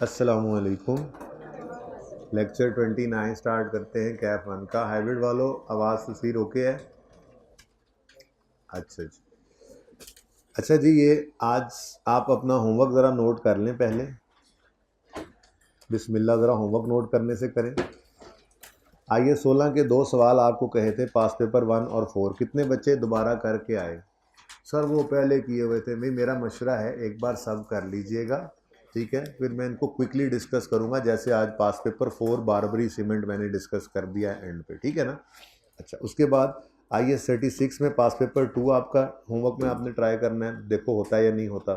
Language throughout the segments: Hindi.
अस्सलामुअलैकुम। लेक्चर 29 स्टार्ट करते हैं कैफ 1 का। हाइब्रिड वालों आवाज़ तस्वीर ओके है? अच्छा जी। अच्छा जी, ये आज आप अपना होमवर्क ज़रा नोट कर लें पहले। बिस्मिल्लाह, ज़रा होमवर्क नोट करने से करें। आइए 16 के 2 सवाल आपको कहे थे पास पेपर 1 और 4। कितने बच्चे दोबारा करके आए? सर वो पहले किए हुए थे। नहीं, मेरा मशवरा है एक बार सब कर लीजिएगा, ठीक है? फिर मैं इनको क्विकली डिस्कस करूंगा, जैसे आज पास पेपर 4 बारबरी सीमेंट मैंने डिस्कस कर दिया एंड पे, ठीक है ना? अच्छा, उसके बाद IS 36 में पास पेपर 2 आपका होमवर्क में आपने ट्राई करना है, देखो होता है या नहीं होता।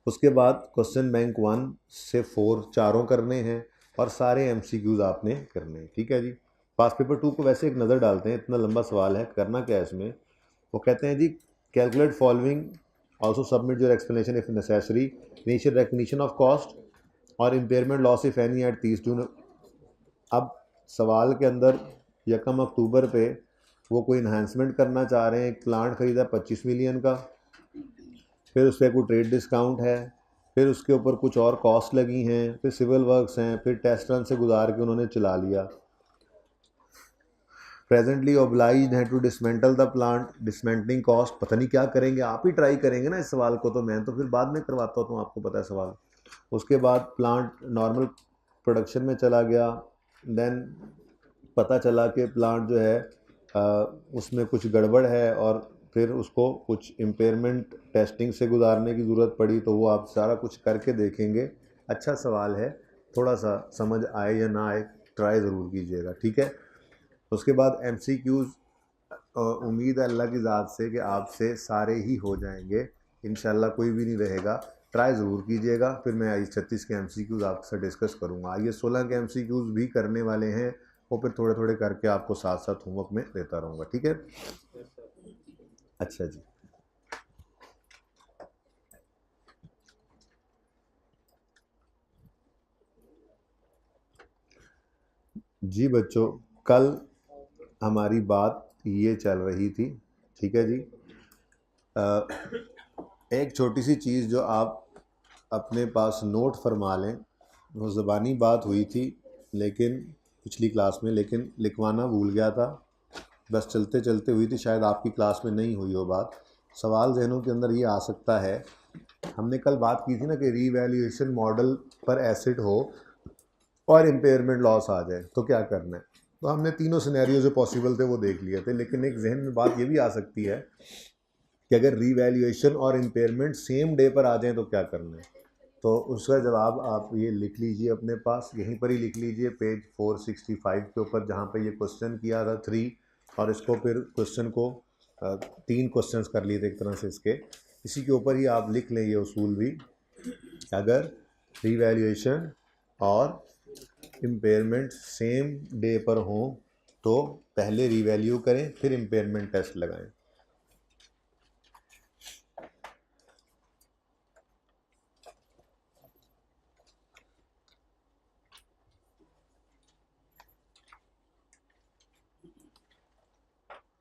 उसके बाद क्वेश्चन बैंक 1 से 4 चारों करने हैं और सारे MCQs आपने करने हैं, ठीक है जी? पास पेपर 2 को वैसे एक नज़र डालते हैं, इतना लंबा सवाल है, करना क्या है इसमें। वो कहते हैं जी, calculate following, also submit your explanation if necessary, initial recognition of cost और impairment loss if any at 30 June. अब सवाल के अंदर 1 अक्टूबर पे वो कोई इन्हांसमेंट करना चाह रहे हैं, एक प्लांट ख़रीदा 25 मिलियन का, फिर उस पर कोई ट्रेड डिस्काउंट है, फिर उसके ऊपर कुछ और कॉस्ट लगी हैं, फिर सिविल वर्क्स हैं, फिर टेस्ट रन से गुजार के उन्होंने चला लिया। प्रेजेंटली ओब्लाइज्ड हैं to dismantle the plant, dismantling cost पता नहीं क्या करेंगे, आप ही ट्राई करेंगे ना इस सवाल को, तो मैं तो फिर बाद में करवाता हूँ, आपको पता है सवाल। उसके बाद प्लांट नॉर्मल प्रोडक्शन में चला गया, देन पता चला कि प्लांट जो है उसमें कुछ गड़बड़ है और फिर उसको कुछ इम्पेयरमेंट टेस्टिंग से गुजारने की ज़रूरत पड़ी, तो वो आप सारा कुछ करके देखेंगे। अच्छा सवाल है, थोड़ा सा समझ आए या ना आए ट्राई ज़रूर कीजिएगा, ठीक है? उसके बाद MCQs, उम्मीद है अल्लाह की ज़ात से कि आपसे सारे ही हो जाएंगे इंशाल्लाह, कोई भी नहीं रहेगा। ट्राई ज़रूर कीजिएगा, फिर मैं IS 36 के MCQs आपसे डिस्कस करूँगा। IS 16 के MCQs भी करने वाले हैं, वो फिर थोड़े थोड़े करके आपको साथ साथ होमवर्क में देता रहूँगा, ठीक है? अच्छा जी, जी बच्चों, कल हमारी बात ये चल रही थी, ठीक है जी? एक छोटी सी चीज़ जो आप अपने पास नोट फरमा लें, वो ज़बानी बात हुई थी लेकिन पिछली क्लास में, लेकिन लिखवाना भूल गया था, बस चलते चलते हुई थी, शायद आपकी क्लास में नहीं हुई हो बात। सवाल जहनों के अंदर ये आ सकता है, हमने कल बात की थी ना कि रीवैल्यूएशन मॉडल पर एसिड हो और इम्पेयरमेंट लॉस आ जाए तो क्या करना है। तो हमने तीनों सिनेरियो जो पॉसिबल थे वो देख लिए थे, लेकिन एक जहन में बात ये भी आ सकती है कि अगर रीवैल्यूएशन और इम्पेयरमेंट सेम डे पर आ जाएं तो क्या करना है। तो उसका जवाब आप ये लिख लीजिए अपने पास, यहीं पर ही लिख लीजिए पेज 465 के ऊपर, जहाँ पे ये क्वेश्चन किया था 3, और इसको फिर क्वेश्चन को 3 क्वेश्चंस कर लिए थे एक तरह से इसके, इसी के ऊपर ही आप लिख लें ये उसूल भी। अगर रीवैल्यूएशन और इम्पेयरमेंट सेम डे पर हों तो पहले रीवैल्यू करें, फिर इम्पेयरमेंट टेस्ट लगाएं।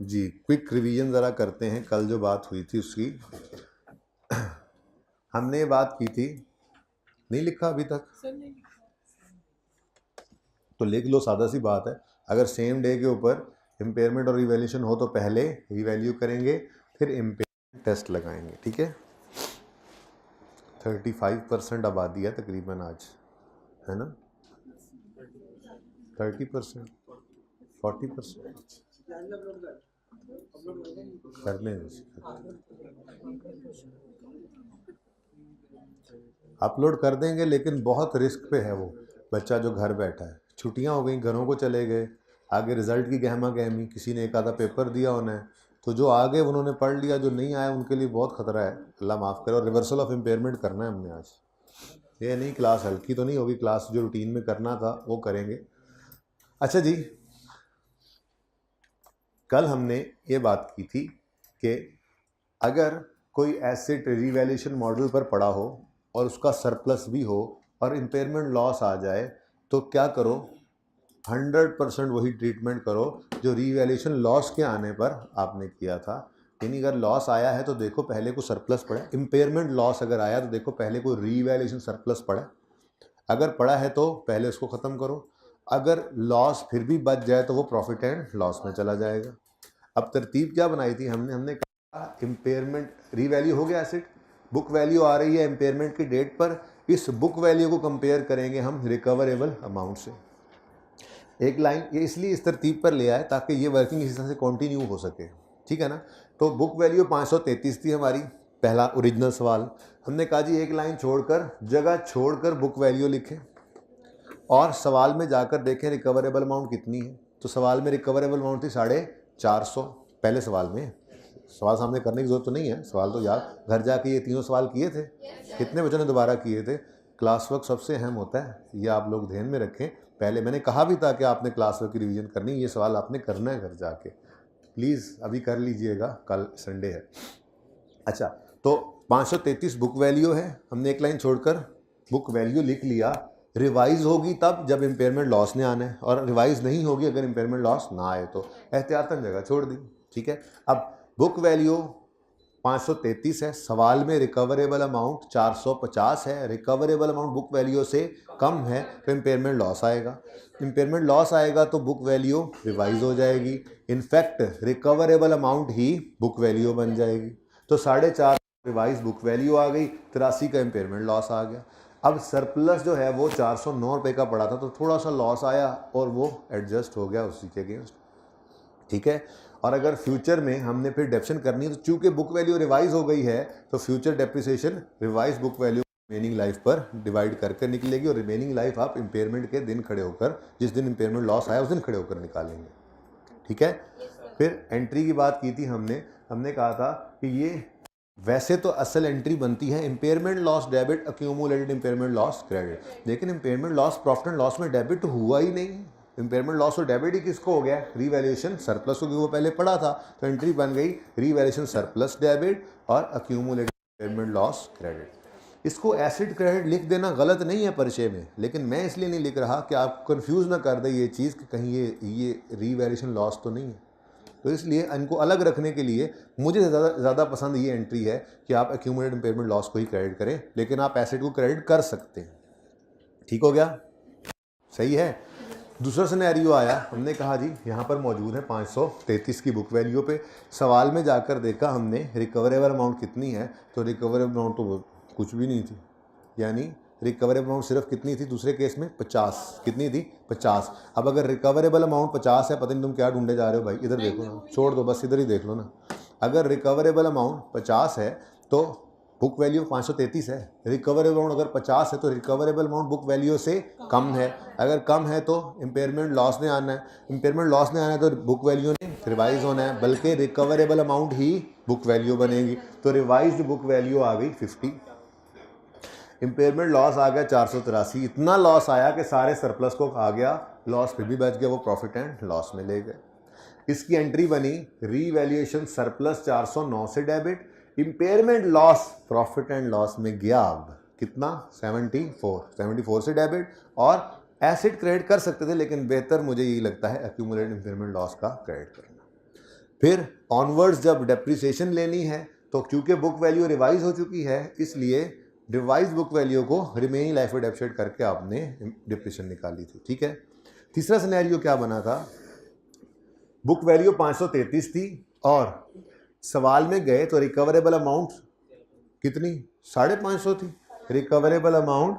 जी, क्विक रिवीजन ज़रा करते हैं, कल जो बात हुई थी उसकी। हमने ये बात की थी, नहीं लिखा अभी तक? तो लिख लो, सादा सी बात है। अगर सेम डे के ऊपर इम्पेयरमेंट और रिवैल्यूएशन हो तो पहले रिवैल्यू करेंगे, फिर इम्पेयरमेंट टेस्ट लगाएंगे, ठीक है? 35% आबादी है तकरीबन आज, है ना? 30%, 40% कर लें, अपलोड कर देंगे, लेकिन बहुत रिस्क पे है वो बच्चा जो घर बैठा है। छुट्टियां हो गई, घरों को चले गए, आगे रिजल्ट की गहमा गहमी, किसी ने एक आधा पेपर दिया होना है, तो जो आ गए उन्होंने पढ़ लिया, जो नहीं आया उनके लिए बहुत ख़तरा है, अल्लाह माफ़ करे। और रिवर्सल ऑफ इम्पेयरमेंट करना है हमने आज। ये नहीं क्लास हल्की तो नहीं होगी, क्लास जो रूटीन में करना था वो करेंगे। अच्छा जी, कल हमने ये बात की थी कि अगर कोई एसेट रिवैल्यूएशन मॉडल पर पड़ा हो और उसका सरप्लस भी हो और इम्पेयरमेंट लॉस आ जाए तो क्या करो? 100% वही ट्रीटमेंट करो जो रीवैल्यूएशन लॉस के आने पर आपने किया था। यानी अगर लॉस आया है तो देखो पहले को सरप्लस पड़ा, इम्पेयरमेंट लॉस अगर आया तो देखो पहले को रीवैल्यूएशन सरप्लस पड़ा, अगर पड़ा है तो पहले उसको ख़त्म करो, अगर लॉस फिर भी बच जाए तो वो प्रॉफिट एंड लॉस में चला जाएगा। अब तरतीब क्या बनाई थी हमने कहा इम्पेयरमेंट रीवैल्यू हो गया एसेट, बुक वैल्यू आ रही है इम्पेयरमेंट की डेट पर, इस बुक वैल्यू को कंपेयर करेंगे हम रिकवरेबल अमाउंट से। एक लाइन ये इसलिए इस तरतीब पर ले आए ताकि ये वर्किंग इस तरह से कंटिन्यू हो सके, ठीक है ना। तो बुक वैल्यू 533 थी हमारी, पहला ओरिजिनल सवाल। हमने कहा जी एक लाइन छोड़कर, जगह छोड़कर बुक वैल्यू लिखें और सवाल में जाकर देखें रिकवरेबल अमाउंट कितनी है। तो सवाल में रिकवरेबल अमाउंट थी 450 पहले सवाल में। सवाल सामने करने की जरूरत तो नहीं है, सवाल तो याद, घर जाके ये तीनों सवाल किए थे, कितने बच्चों ने दोबारा किए थे। क्लास वर्क सबसे अहम होता है, ये आप लोग ध्यान में रखें। पहले मैंने कहा भी था कि आपने क्लास वर्क की रिवीजन करनी, ये सवाल आपने करना है घर जाके, प्लीज़ अभी कर लीजिएगा, कल संडे है। अच्छा, तो 533 बुक वैल्यू है, हमने एक लाइन छोड़कर बुक वैल्यू लिख लिया। रिवाइज होगी तब जब इम्पेयरमेंट लॉस ने आना है, और रिवाइज नहीं होगी अगर इम्पेयरमेंट लॉस ना आए तो, एहतियातन जगह छोड़ दी, ठीक है। अब बुक वैल्यू 533 है, सवाल में रिकवरेबल अमाउंट 450 है, रिकवरेबल अमाउंट बुक वैल्यू से कम है तो इम्पेयरमेंट लॉस आएगा। इम्पेयरमेंट लॉस आएगा तो बुक वैल्यू रिवाइज हो जाएगी, इनफैक्ट रिकवरेबल अमाउंट ही बुक वैल्यू बन जाएगी। तो 4.5 रिवाइज बुक वैल्यू आ गई, 83 का इम्पेयरमेंट लॉस आ गया। अब सरप्लस जो है वो 409 रुपये का पड़ा था, तो थोड़ा सा लॉस आया और वो एडजस्ट हो गया उसी के अगेंस्ट, ठीक है। और अगर फ्यूचर में हमने फिर डेप्शन करनी है तो चूंकि बुक वैल्यू रिवाइज हो गई है तो future depreciation revise book value remaining life पर डिवाइड करके निकलेगी, और रिमेनिंग लाइफ आप इम्पेयरमेंट के दिन खड़े होकर, जिस दिन इम्पेयरमेंट लॉस आया उस दिन खड़े होकर निकालेंगे, ठीक है। फिर एंट्री की बात की थी हमने कहा था कि ये वैसे तो असल एंट्री बनती है impairment loss debit accumulated impairment loss credit, लेकिन impairment loss profit and loss में डेबिट हुआ ही नहीं। इम्पेयरमेंट लॉस और डेबिट ही किसको हो गया, रीवैल्यूएशन सरप्लस, क्योंकि वो पहले पड़ा था, तो एंट्री बन गई रीवैल्यूएशन सरप्लस डेबिट और अक्यूमुलेटेड इम्पेयरमेंट लॉस क्रेडिट। इसको एसिड क्रेडिट लिख देना गलत नहीं है परिचय में, लेकिन मैं इसलिए नहीं लिख रहा कि आप कंफ्यूज ना कर दे ये चीज़ कि कहीं ये रीवैल्यूएशन लॉस तो नहीं है। तो इसलिए इनको अलग रखने के लिए मुझे ज़्यादा पसंद ये एंट्री है कि आप एक्यूमुलेटेड इम्पेयरमेंट लॉस को ही क्रेडिट करें, लेकिन आप एसेट को क्रेडिट कर सकते हैं, ठीक हो गया, सही है। दूसरा सिनेरियो आया, हमने कहा जी यहाँ पर मौजूद है 533 की बुक वैल्यू पे, सवाल में जाकर देखा हमने रिकवरेबल अमाउंट कितनी है, तो रिकवरेबल अमाउंट तो कुछ भी नहीं थी, यानी रिकवरेबल अमाउंट सिर्फ कितनी थी दूसरे केस में 50, कितनी थी 50। अब अगर रिकवरेबल अमाउंट 50 है, पता नहीं तुम क्या ढूंढे जा रहे हो भाई, इधर देखो ना, छोड़ दो बस इधर ही देख लो ना। अगर रिकवरेबल अमाउंट 50 है तो बुक वैल्यू 533 है, रिकवरेबल अमाउंट अगर 50 है तो रिकवरेबल अमाउंट बुक वैल्यू से कम है, अगर कम है तो इम्पेयरमेंट लॉस ने आना है, इम्पेयरमेंट लॉस ने आना है तो बुक वैल्यू ने रिवाइज होना है, बल्कि रिकवरेबल अमाउंट ही बुक वैल्यू बनेगी, तो रिवाइज्ड बुक वैल्यू आ गई 50। इम्पेयरमेंट लॉस आ गया 483, इतना लॉस आया कि सारे सरप्लस को खा गया, लॉस फिर भी बच गया, वो प्रॉफिट एंड लॉस में ले गए। इसकी एंट्री बनी रीवैल्यूएशन सरप्लस 409 से debit, impairment loss profit and loss में गया, अब कितना 74 से डेबिट, और एसिड क्रेडिट कर सकते थे, लेकिन बेहतर मुझे यही लगता है एक्यूमुलेटेड इम्पेयरमेंट लॉस का क्रेडिट करना। फिर ऑनवर्ड्स जब डेप्रिसिएशन लेनी है तो क्योंकि बुक वैल्यू रिवाइज हो चुकी है, इसलिए रिवाइज बुक वैल्यू को रिमेनिंग लाइफ में डेप्रिशिएट करके आपने डिप्रेशन निकाली थी, ठीक है। तीसरा सिनेरियो क्या बना था, बुक वैल्यू 533 थी और सवाल में गए तो रिकवरेबल अमाउंट कितनी 550 थी, रिकवरेबल अमाउंट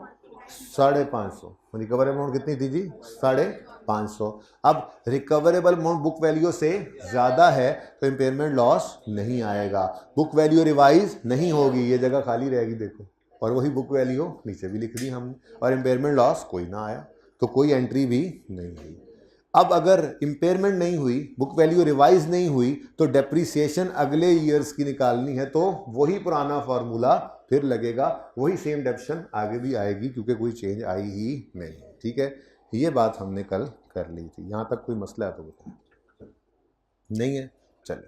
550, रिकवरेबल अमाउंट कितनी थी जी 550। अब रिकवरेबल अमाउंट बुक वैल्यू से ज़्यादा है तो इम्पेयरमेंट लॉस नहीं आएगा, बुक वैल्यू रिवाइज नहीं होगी, ये जगह खाली रहेगी देखो, और वही बुक वैल्यू नीचे भी लिख दी हमने, और इम्पेयरमेंट लॉस कोई ना आया, तो कोई एंट्री भी नहीं हुई। अब अगर इम्पेयरमेंट नहीं हुई, बुक वैल्यू रिवाइज नहीं हुई, तो डेप्रीसिएशन अगले ईयर्स की निकालनी है, तो वही पुराना फार्मूला फिर लगेगा, वही सेम डेप्शन आगे भी आएगी, क्योंकि कोई चेंज आई ही नहीं, ठीक है। ये बात हमने कल कर ली थी, यहाँ तक कोई मसला है तो बताओ, नहीं है, चले।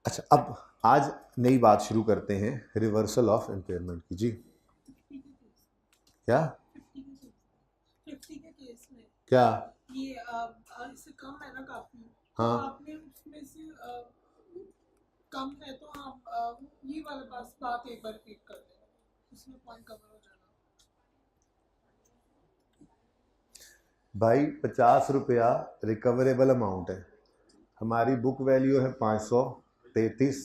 अच्छा, अब आज नई बात शुरू करते हैं रिवर्सल ऑफ इम्पेयरमेंट की। जी क्या 50 के केस में क्या ये इससे कम है ना काफी, हाँ, तो आपने उसमें से कम है तो आप ये वाला बात एक बार रिपीट कर दें, उसमें पॉइंट कवर हो जाना। भाई 50 रुपया रिकवरेबल अमाउंट है, हमारी बुक वैल्यू है 533,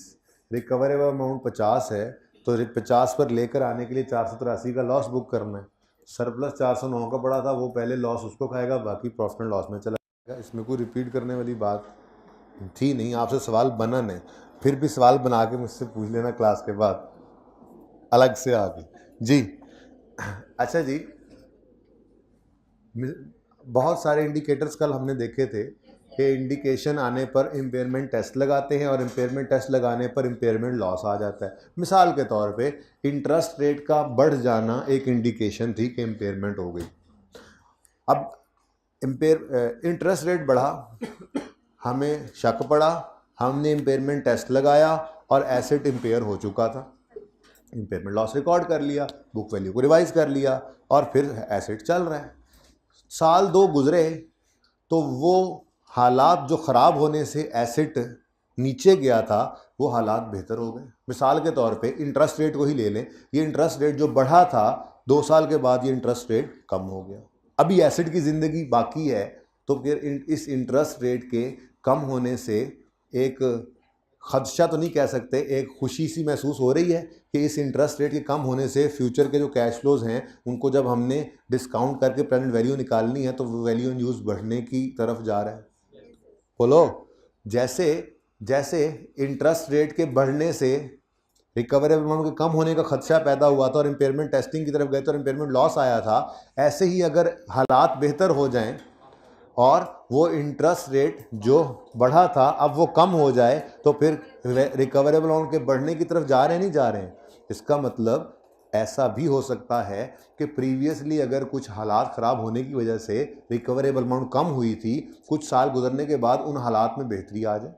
रिकवरेबल अमाउंट 50 है, तो 50 पर लेकर आने के लिए 483 का लॉस बुक करना है। सरप्लस 409 का पड़ा था, वो पहले लॉस उसको खाएगा, बाकी प्रॉफिट एंड लॉस में चला जाएगा। इसमें कोई रिपीट करने वाली बात थी नहीं, आपसे सवाल बनन है, फिर भी सवाल बना के मुझसे पूछ लेना क्लास के बाद अलग से आके जी। अच्छा जी, बहुत सारे इंडिकेटर्स कल हमने देखे थे कि इंडिकेशन आने पर इम्पेयरमेंट टेस्ट लगाते हैं और इम्पेयरमेंट टेस्ट लगाने पर इम्पेयरमेंट लॉस आ जाता है। मिसाल के तौर पे इंटरेस्ट रेट का बढ़ जाना एक इंडिकेशन थी कि इम्पेयरमेंट हो गई। अब इंटरेस्ट रेट बढ़ा, हमें शक पड़ा, हमने इम्पेयरमेंट टेस्ट लगाया और एसेट इम्पेयर हो चुका था, इम्पेयरमेंट लॉस रिकॉर्ड कर लिया, बुक वैल्यू को रिवाइज कर लिया और फिर एसेट चल रहा है। साल 2 गुजरे तो वो हालात जो ख़राब होने से एसेट नीचे गया था वो हालात बेहतर हो गए। मिसाल के तौर पे इंटरेस्ट रेट को ही ले लें, ये इंटरेस्ट रेट जो बढ़ा था 2 साल के बाद ये इंटरेस्ट रेट कम हो गया। अभी एसेट की ज़िंदगी बाकी है, तो फिर इस इंटरेस्ट रेट के कम होने से एक खदशा तो नहीं कह सकते, एक खुशी सी महसूस हो रही है कि इस इंटरेस्ट रेट के कम होने से फ्यूचर के जो कैश फ्लोज हैं उनको जब हमने डिस्काउंट करके प्रेजेंट वैल्यू निकालनी है तो वो वैल्यू इन यूज़ बढ़ने की तरफ जा रहा है। बोलो, जैसे जैसे इंटरेस्ट रेट के बढ़ने से रिकवरेबल अमाउंट के कम होने का खदशा पैदा हुआ था और इम्पेयरमेंट टेस्टिंग की तरफ गए तो इम्पेयरमेंट लॉस आया था, ऐसे ही अगर हालात बेहतर हो जाएं और वो इंटरेस्ट रेट जो बढ़ा था अब वो कम हो जाए तो फिर रिकवरेबल अमाउंट के बढ़ने की तरफ जा रहे हैं, नहीं जा रहे हैं। इसका मतलब ऐसा भी हो सकता है कि प्रीवियसली अगर कुछ हालात ख़राब होने की वजह से रिकवरेबल अमाउंट कम हुई थी, कुछ साल गुजरने के बाद उन हालात में बेहतरी आ जाए,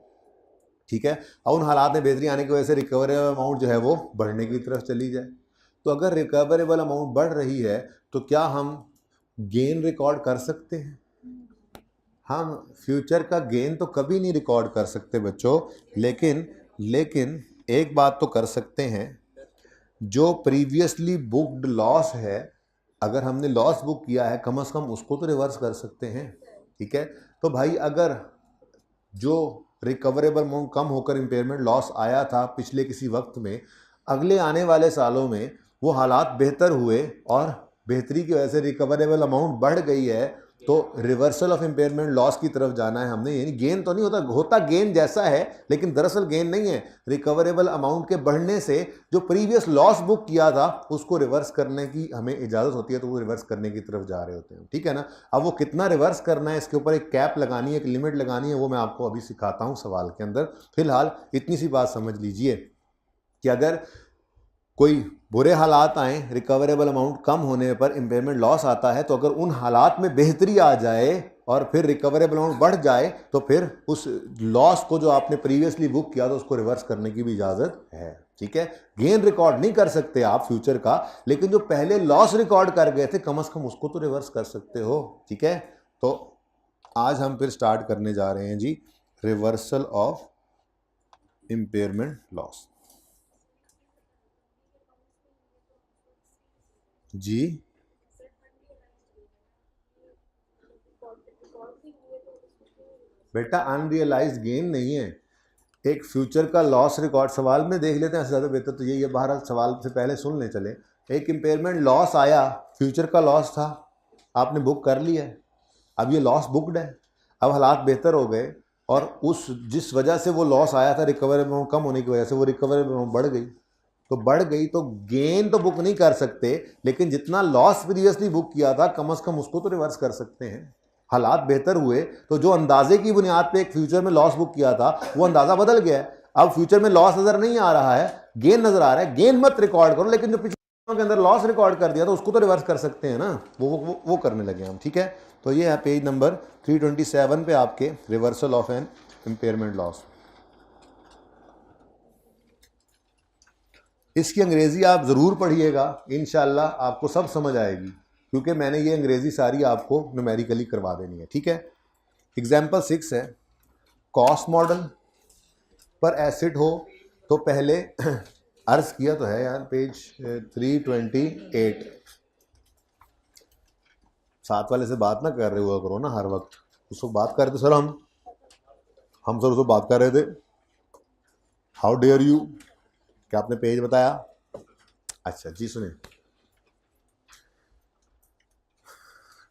ठीक है, और उन हालात में बेहतरी आने की वजह से रिकवरेबल अमाउंट जो है वो बढ़ने की तरफ चली जाए। तो अगर रिकवरेबल अमाउंट बढ़ रही है तो क्या हम गेन रिकॉर्ड कर सकते हैं? हम फ्यूचर का गेन तो कभी नहीं रिकॉर्ड कर सकते बच्चों, लेकिन एक बात तो कर सकते हैं, जो प्रीवियसली बुक्ड लॉस है, अगर हमने लॉस बुक किया है कम से कम उसको तो रिवर्स कर सकते हैं, ठीक है। तो भाई अगर जो रिकवरेबल अमाउंट कम होकर इम्पेयरमेंट लॉस आया था पिछले किसी वक्त में, अगले आने वाले सालों में वो हालात बेहतर हुए और बेहतरी की वजह से रिकवरेबल अमाउंट बढ़ गई है, तो रिवर्सल ऑफ इम्पेयरमेंट लॉस की तरफ जाना है हमने। यानी गेन तो नहीं होता गेन जैसा है, लेकिन दरअसल गेन नहीं है, रिकवरेबल अमाउंट के बढ़ने से जो प्रीवियस लॉस बुक किया था उसको रिवर्स करने की हमें इजाज़त होती है, तो वो रिवर्स करने की तरफ जा रहे होते हैं, ठीक है ना। अब वो कितना रिवर्स करना है, इसके ऊपर एक कैप लगानी है, एक लिमिट लगानी है, वो मैं आपको अभी सिखाता हूँ सवाल के अंदर। फिलहाल इतनी सी बात समझ लीजिए कि अगर कोई बुरे हालात आए, रिकवरेबल अमाउंट कम होने पर इम्पेयरमेंट लॉस आता है, तो अगर उन हालात में बेहतरी आ जाए और फिर रिकवरेबल अमाउंट बढ़ जाए तो फिर उस लॉस को जो आपने प्रीवियसली बुक किया था उसको रिवर्स करने की भी इजाज़त है, ठीक है। गेन रिकॉर्ड नहीं कर सकते आप फ्यूचर का, लेकिन जो पहले लॉस रिकॉर्ड कर गए थे कम से कम उसको तो रिवर्स कर सकते हो, ठीक है। तो आज हम फिर स्टार्ट करने जा रहे हैं जी, रिवर्सल ऑफ इम्पेयरमेंट लॉस। जी बेटा, अनरियलाइज्ड गेन नहीं है, एक फ्यूचर का लॉस रिकॉर्ड। सवाल में देख लेते हैं, ज़्यादा बेहतर तो यही है, बाहर सवाल से पहले सुन ले चले। एक इम्पेयरमेंट लॉस आया, फ्यूचर का लॉस था, आपने बुक कर लिया है, अब ये लॉस बुकड है, अब हालात बेहतर हो गए और उस जिस वजह से वो लॉस आया था रिकवरेबल अमाउंट कम होने की वजह से वो रिकवरेबल अमाउंट बढ़ गई, तो गेन तो बुक नहीं कर सकते, लेकिन जितना लॉस प्रीवियसली बुक किया था कम से कम उसको तो रिवर्स कर सकते हैं। हालात बेहतर हुए तो जो अंदाजे की बुनियाद पे एक फ्यूचर में लॉस बुक किया था वो अंदाजा बदल गया है, अब फ्यूचर में लॉस नजर नहीं आ रहा है, गेन नजर आ रहा है। गेन मत रिकॉर्ड करो, लेकिन जो पिछले के अंदर लॉस रिकॉर्ड कर दिया था उसको तो रिवर्स कर सकते हैं ना, वो करने लगे हम, ठीक है। तो ये है पेज नंबर 327 पे आपके reversal of an impairment loss. इसकी अंग्रेजी आप ज़रूर पढ़िएगा, इंशाल्लाह आपको सब समझ आएगी, क्योंकि मैंने ये अंग्रेजी सारी आपको न्यूमेरिकली करवा देनी है, ठीक है। एग्जाम्पल 6 है, कॉस्ट मॉडल पर एसिड हो तो पहले अर्ज किया तो है यार, पेज 328, साथ वाले से बात ना कर रहे हुआ करो ना हर वक्त। उसको बात कर रहे थे सर, हम सर उसको बात कर रहे थे, हाउ डेयर यू, क्या आपने पेज बताया? अच्छा जी सुने,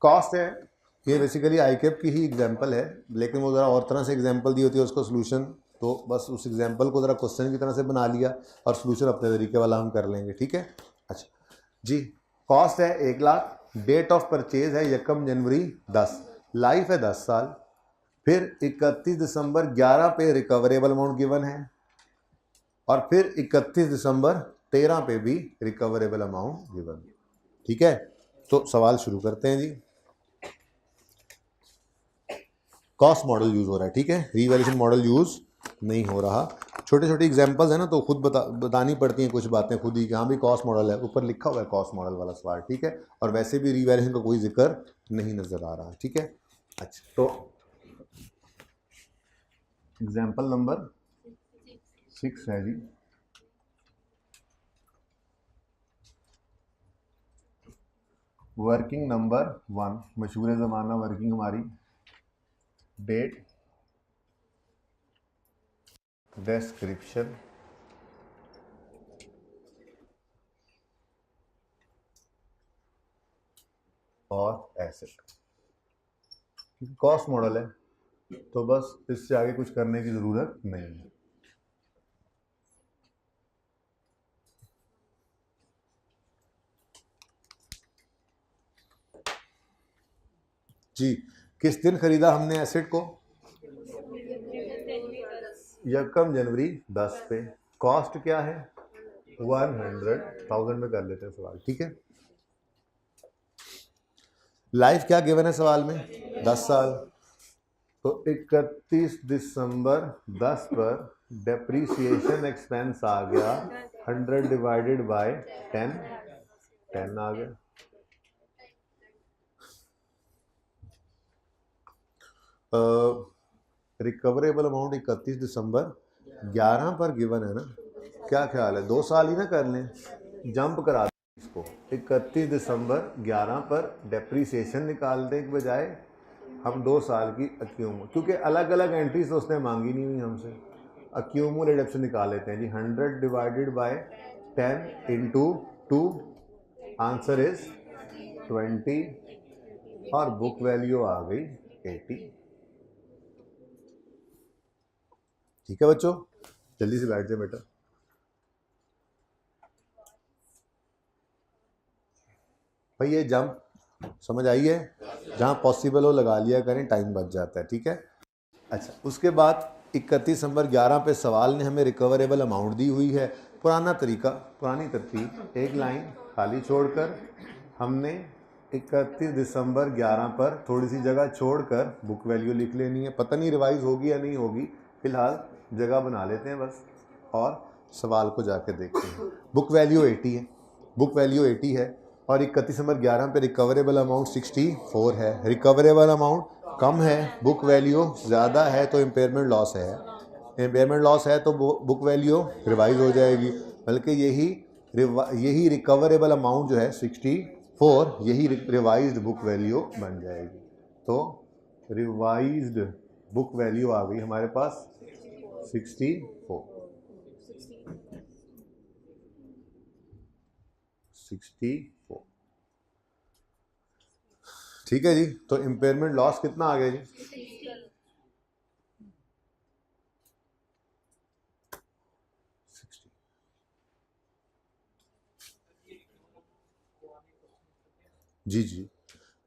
कॉस्ट है ये बेसिकली आईकेप की ही एग्जांपल है, लेकिन वो ज़रा और तरह से एग्जांपल दी होती है उसको सोल्यूशन, तो बस उस एग्जांपल को ज़रा क्वेश्चन की तरह से बना लिया और सोल्यूशन अपने तरीके वाला हम कर लेंगे, ठीक है। अच्छा जी, कॉस्ट है 1 लाख, डेट ऑफ परचेज है 1 जनवरी 10, लाइफ है 10 साल, फिर 31 दिसंबर 11 पे रिकवरेबल अमाउंट गिवन है, और फिर 31 दिसंबर 13 पे भी रिकवरेबल अमाउंट गिवन, ठीक है। तो सवाल शुरू करते हैं जी। कॉस्ट मॉडल यूज हो रहा है, ठीक है, रीवैल्यूएशन मॉडल यूज नहीं हो रहा। छोटे छोटे एग्जांपल्स है ना, तो खुद बतानी पड़ती हैं कुछ बातें खुद ही कि हाँ भी कॉस्ट मॉडल है, ऊपर लिखा हुआ है कॉस्ट मॉडल वाला सवाल, ठीक है, और वैसे भी रीवैल्यूएशन का कोई जिक्र नहीं नजर आ रहा, ठीक है। अच्छा तो एग्जाम्पल नंबर 6 है जी, वर्किंग नंबर 1, मशहूर ज़माना वर्किंग हमारी, डेट, डिस्क्रिप्शन, और एसेट। कॉस्ट मॉडल है तो बस इससे आगे कुछ करने की ज़रूरत नहीं है। जी, किस दिन खरीदा हमने एसेट को? 1 जनवरी 10 पे। कॉस्ट क्या है? 100,000 में कर लेते हैं सवाल, ठीक है। लाइफ क्या गिवन है सवाल में? 10 साल। तो 31 दिसंबर 10 पर डेप्रीसिएशन एक्सपेंस आ गया 100 डिवाइडेड बाय 10, 10 आ गया। रिकवरेबल अमाउंट 31 दिसंबर 11 पर गिवन है ना, क्या ख्याल है 2 साल ही ना कर लें, जंप करा दें इसको, 31 दिसंबर 11 पर डेप्रीसिएशन निकालने के बजाय हम 2 साल की अक्यूम, क्योंकि अलग अलग एंट्रीज तो उसने मांगी नहीं हुई हमसे, अक्यूमुलेट से निकाल लेते हैं जी। 100 divided by 10 into 2, answer is 20, और बुक वैल्यू आ गई 80। ठीक है बच्चों, जल्दी से बैठ जाए बेटा। भाई ये जंप समझ आई है, जहाँ पॉसिबल हो लगा लिया करें, टाइम बच जाता है, ठीक है। अच्छा उसके बाद 31 दिसंबर 11 पे सवाल ने हमें रिकवरेबल अमाउंट दी हुई है। पुराना तरीका, पुरानी तरतीब, एक लाइन खाली छोड़कर हमने 31 दिसंबर 11 पर थोड़ी सी जगह छोड़कर बुक वैल्यू लिख लेनी है। पता नहीं रिवाइज होगी या नहीं होगी, फिलहाल जगह बना लेते हैं बस और सवाल को जाके देखते हैं। बुक वैल्यू 80 है, बुक वैल्यू 80 है, और 31 दिसंबर 11 पे रिकवरेबल अमाउंट 64 है। रिकवरेबल अमाउंट कम है, बुक वैल्यू ज़्यादा है, तो इम्पेयरमेंट लॉस है। इम्पेयरमेंट लॉस है तो बुक वैल्यू रिवाइज हो जाएगी, बल्कि यही रिकवरेबल अमाउंट जो है 64, यही रिवाइज्ड बुक वैल्यू बन जाएगी। तो रिवाइज्ड बुक वैल्यू आ गई हमारे पास 64। ठीक है जी। तो इम्पेयरमेंट लॉस कितना आ गया जी? 60। जी जी,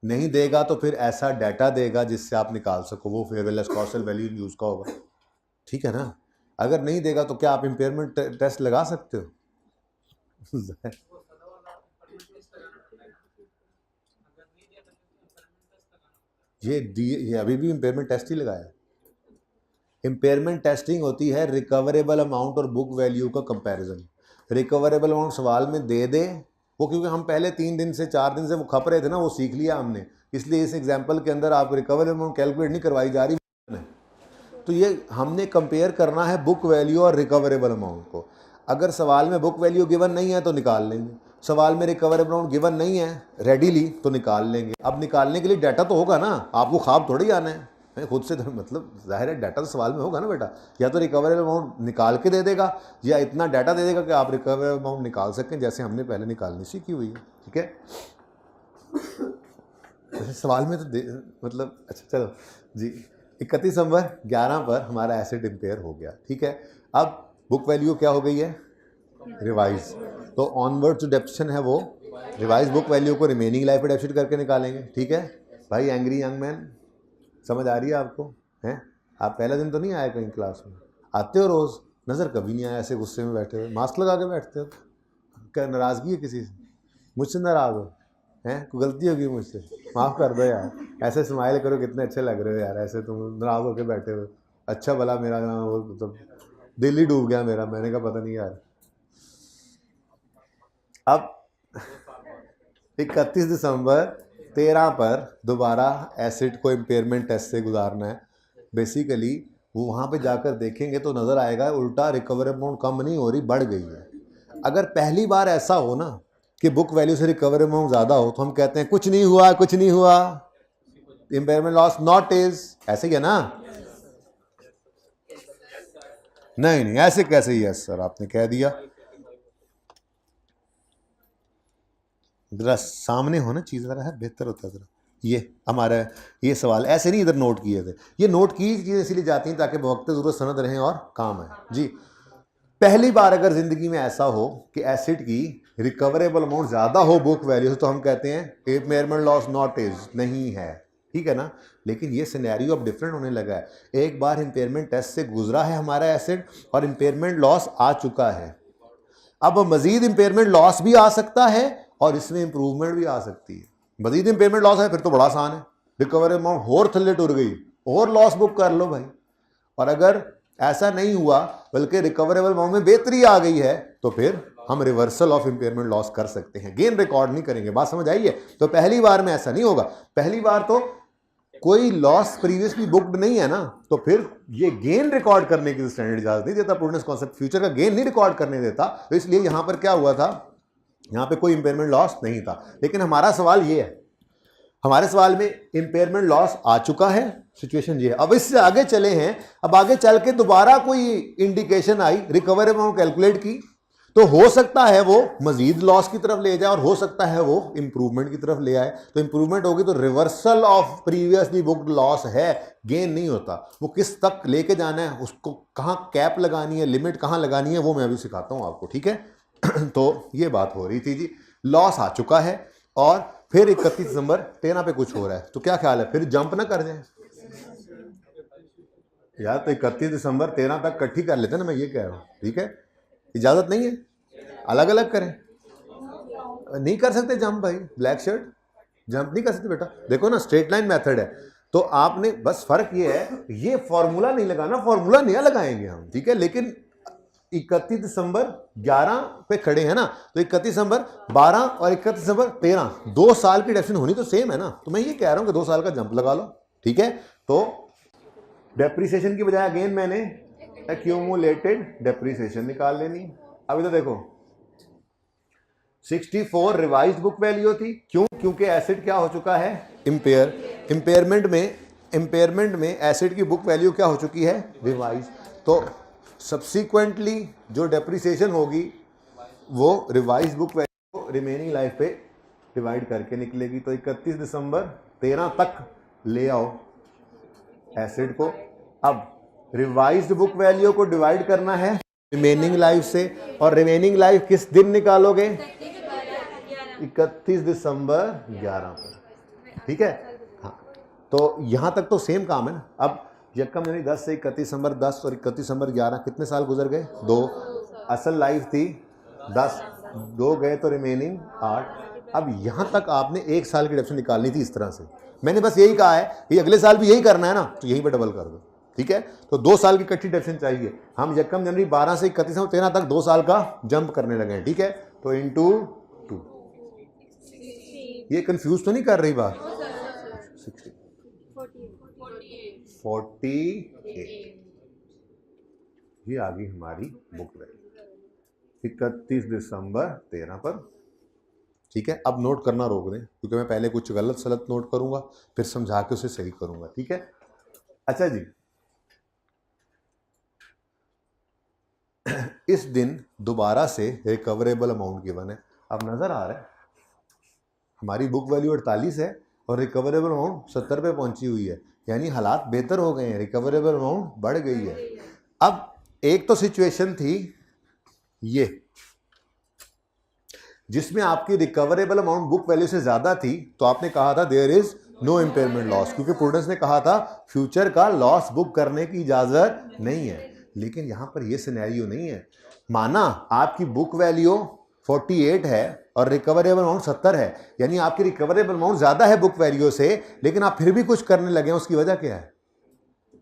नहीं देगा तो फिर ऐसा डाटा देगा जिससे आप निकाल सको, वो fair value cost value use का होगा, ठीक है ना। अगर नहीं देगा तो क्या आप इम्पेयरमेंट टेस्ट लगा सकते हो? ये अभी भी इम्पेयरमेंट टेस्ट ही लगाया। इम्पेयरमेंट टेस्टिंग होती है रिकवरेबल अमाउंट और बुक वैल्यू का कंपैरिजन। रिकवरेबल अमाउंट सवाल में दे दे, वो क्योंकि हम पहले 3 दिन से 4 दिन से वो खप रहे थे ना, वो सीख लिया हमने, इसलिए इस एग्जाम्पल के अंदर आप रिकवरेबल अमाउंट कैलकुलेट नहीं करवाई जा रही है। तो ये हमने कंपेयर करना है बुक वैल्यू और रिकवरेबल अमाउंट को। अगर सवाल में बुक वैल्यू गिवन नहीं है तो निकाल लेंगे, सवाल में रिकवरेबल अमाउंट गिवन नहीं है रेडीली तो निकाल लेंगे। अब निकालने के लिए डाटा तो होगा ना, आपको ख्वाब थोड़ी आना है खुद से, तो मतलब जाहिर है डाटा तो सवाल में होगा ना बेटा। या तो रिकवरेबल अमाउंट निकाल के दे देगा या इतना डाटा दे देगा कि आप रिकवरेबल अमाउंट निकाल सकें, जैसे हमने पहले निकालनी सीखी हुई है। ठीक है, सवाल में तो मतलब अच्छा चलो जी। 31 दिसंबर 11 पर हमारा एसेट इम्पेयर हो गया। ठीक है, अब बुक वैल्यू क्या हो गई है, रिवाइज। तो ऑनवर्ड जो डेप्शन है वो रिवाइज बुक वैल्यू को रिमेनिंग लाइफ पे डेप्शन करके निकालेंगे। ठीक है भाई, एंग्री यंग मैन समझ आ रही है आपको? हैं, आप पहला दिन तो नहीं आए कहीं क्लास में, आते हो रोज़, नज़र कभी नहीं आया ऐसे गुस्से में बैठे हुए, मास्क लगा के बैठते हो। क्या नाराज़गी है किसी से? मुझसे नाराज़ हो हैं, कोई गलती होगी मुझसे, माफ़ कर दो यार। ऐसे स्माइल करो, कितने अच्छे लग रहे हो यार, ऐसे तुम नाराज़ होकर बैठे हो। अच्छा भला मेरा वो मतलब दिल ही डूब गया मेरा, मैंने कहा पता नहीं यार। अब 31 दिसंबर 13 पर दोबारा एसिड को इम्पेयरमेंट टेस्ट से गुजारना है। बेसिकली वो वहाँ पे जाकर देखेंगे तो नज़र आएगा उल्टा रिकवर अमाउंट कम नहीं हो रही, बढ़ गई है। अगर पहली बार ऐसा हो ना कि बुक वैल्यू से रिकवर अमाउंट ज़्यादा हो तो हम कहते हैं कुछ नहीं हुआ, कुछ नहीं हुआ, इम्पेयरमेंट लॉस नॉट इज, ऐसे ही है ना? नहीं नहीं, ऐसे कैसे? यस सर, आपने कह दिया, जरा सामने हो ना चीज़, ज़रा है बेहतर होता ज़रा। ये हमारा ये सवाल ऐसे नहीं इधर नोट किए थे, ये नोट की चीज़ें इसलिए जाती हैं ताकि वक्त ज़रूरत सनद रहें और काम है जी। पहली बार अगर ज़िंदगी में ऐसा हो कि एसिड की रिकवरेबल अमाउंट ज़्यादा हो बुक वैल्यू से, तो हम कहते हैं इम्पेयरमेंट लॉस नॉट इज, नहीं है। ठीक है ना? लेकिन ये सिनेरियो अब डिफरेंट होने लगा है। एक बार इम्पेयरमेंट टेस्ट से गुजरा है हमारा एसिड और इम्पेयरमेंट लॉस आ चुका है, अब मजीद इम्पेयरमेंट लॉस भी आ सकता है और इसमें इंप्रूवमेंट भी आ सकती है। मजीद इम्पेयरमेंट लॉस है फिर तो बड़ा आसान है, रिकवर अमाउंट और थल्ले टुर गई और लॉस बुक कर लो भाई। और अगर ऐसा नहीं हुआ बल्कि रिकवरेबल अमाउंट में बेहतरी आ गई है तो फिर हम रिवर्सल ऑफ इम्पेयरमेंट लॉस कर सकते हैं, गेन रिकॉर्ड नहीं करेंगे। बात समझ आई है? तो पहली बार में ऐसा नहीं होगा, पहली बार तो कोई लॉस प्रीवियसली बुक्ड नहीं है ना, तो फिर ये गेन रिकॉर्ड करने की स्टैंडर्ड इजाजत नहीं देता प्रूडेंस कॉन्सेप्ट, फ्यूचर का गेन नहीं रिकॉर्ड करने देता। तो इसलिए यहां पर क्या हुआ था, यहां पे कोई इंपेयरमेंट लॉस नहीं था। लेकिन हमारा सवाल ये है, हमारे सवाल में इंपेयरमेंट लॉस आ चुका है, सिचुएशन ये है। अब इससे आगे चले हैं, अब आगे चल के दोबारा कोई इंडिकेशन आई, रिकवर अमाउंट कैलकुलेट की, तो हो सकता है वो मजीद लॉस की तरफ ले जाए और हो सकता है वो इंप्रूवमेंट की तरफ ले आए। तो इंप्रूवमेंट होगी तो reversal of previously booked loss है, गेन नहीं होता। वो किस तक लेके जाना है, उसको कहाँ कैप लगानी है, लिमिट कहाँ लगानी है, वो मैं अभी सिखाता हूँ आपको। ठीक है तो ये बात हो रही थी जी, लॉस आ चुका है और फिर 31 दिसंबर 13 पे कुछ हो रहा है, तो क्या ख्याल है, फिर जंप ना कर जाए यार? तो 31 दिसंबर 13 तक इकट्ठी कर लेते ना, मैं ये कह रहा हूँ। ठीक है, इजाजत नहीं है अलग अलग करें? नहीं कर सकते जंप भाई, ब्लैक शर्ट जंप नहीं कर सकते बेटा। देखो ना, स्ट्रेट लाइन मेथड है, तो आपने बस फर्क ये है, ये फॉर्मूला नहीं लगाना, फॉर्मूला नया लगाएंगे हम। ठीक है, लेकिन 31 दिसंबर 11 पे खड़े हैं ना, तो 31 दिसंबर 12 और 31 दिसंबर 13 2 साल की डेफिनेशन होनी तो सेम है ना, तो मैं ये कह रहा हूं कि 2 साल का जंप लगा लो। ठीक है, तो डेप्रीसिएशन की बजाय अगेन मैंने एक्यूमुलेटेड डेप्रीसिएशन निकाल लेनी। अभी तो देखो 64 रिवाइज्ड बुक वैल्यू थी, क्यों? क्योंकि एसिड क्या हो चुका है, इंपेयरमेंट में एसिड की बुक वैल्यू क्या हो चुकी है, रिवाइज। तो सब्सीक्वेंटली जो डेप्रीसिएशन होगी वो रिवाइज बुक वैल्यू को रिमेनिंग लाइफ पे डिवाइड करके निकलेगी। तो 31 दिसंबर 13 तक ले आओ एसिड को। अब रिवाइज्ड बुक वैल्यू को डिवाइड करना है रिमेनिंग लाइफ से, और रिमेनिंग लाइफ किस दिन निकालोगे, 31 दिसंबर 11 पर। ठीक है, हाँ, तो यहां तक तो सेम काम है ना। अब यकम यानी 10 से 31 दिसंबर 10 और 31 दिसंबर 11 कितने साल गुजर गए, 2। असल लाइफ थी 10, 2 गए तो रिमेनिंग 8। अब यहां तक आपने 1 साल की डेप्शन निकालनी थी इस तरह से। मैंने बस यही कहा है कि अगले साल भी यही करना है ना, तो यहीं पे डबल कर दो। ठीक है, तो 2 साल की इकट्ठी डेप्शन चाहिए। हम यकम जनवरी 12 से 31 दिसंबर 13 तक 2 साल का जंप करने लगे हैं। ठीक है, तो इंटू 2। ये कंफ्यूज तो नहीं कर रही बात? 48 ये आ गई हमारी बुक वैल्यू 31 दिसंबर 13 पर। ठीक है, अब नोट करना रोक दें, क्योंकि मैं पहले कुछ गलत सलत नोट करूंगा, फिर समझा के उसे सही करूंगा। ठीक है, अच्छा जी, इस दिन दोबारा से रिकवरेबल अमाउंट गिवन है। अब नजर आ रहा है हमारी बुक वैल्यू 48 है और रिकवरेबल अमाउंट 70 पे पहुंची हुई है, यानी हालात बेहतर हो गए हैं, रिकवरेबल अमाउंट बढ़ गई है। अब एक तो सिचुएशन थी ये जिसमें आपकी रिकवरेबल अमाउंट बुक वैल्यू से ज्यादा थी, तो आपने कहा था there is no impairment loss, क्योंकि प्रूडेंस ने कहा था फ्यूचर का लॉस बुक करने की इजाजत नहीं है। लेकिन यहां पर यह सिनेरियो नहीं है। माना आपकी बुक वैल्यू 48 है और रिकवरेबल अमाउंट 70 है, यानी आपकी रिकवरेबल अमाउंट ज्यादा है बुक वैल्यू से, लेकिन आप फिर भी कुछ करने लगे हैं। उसकी वजह क्या है?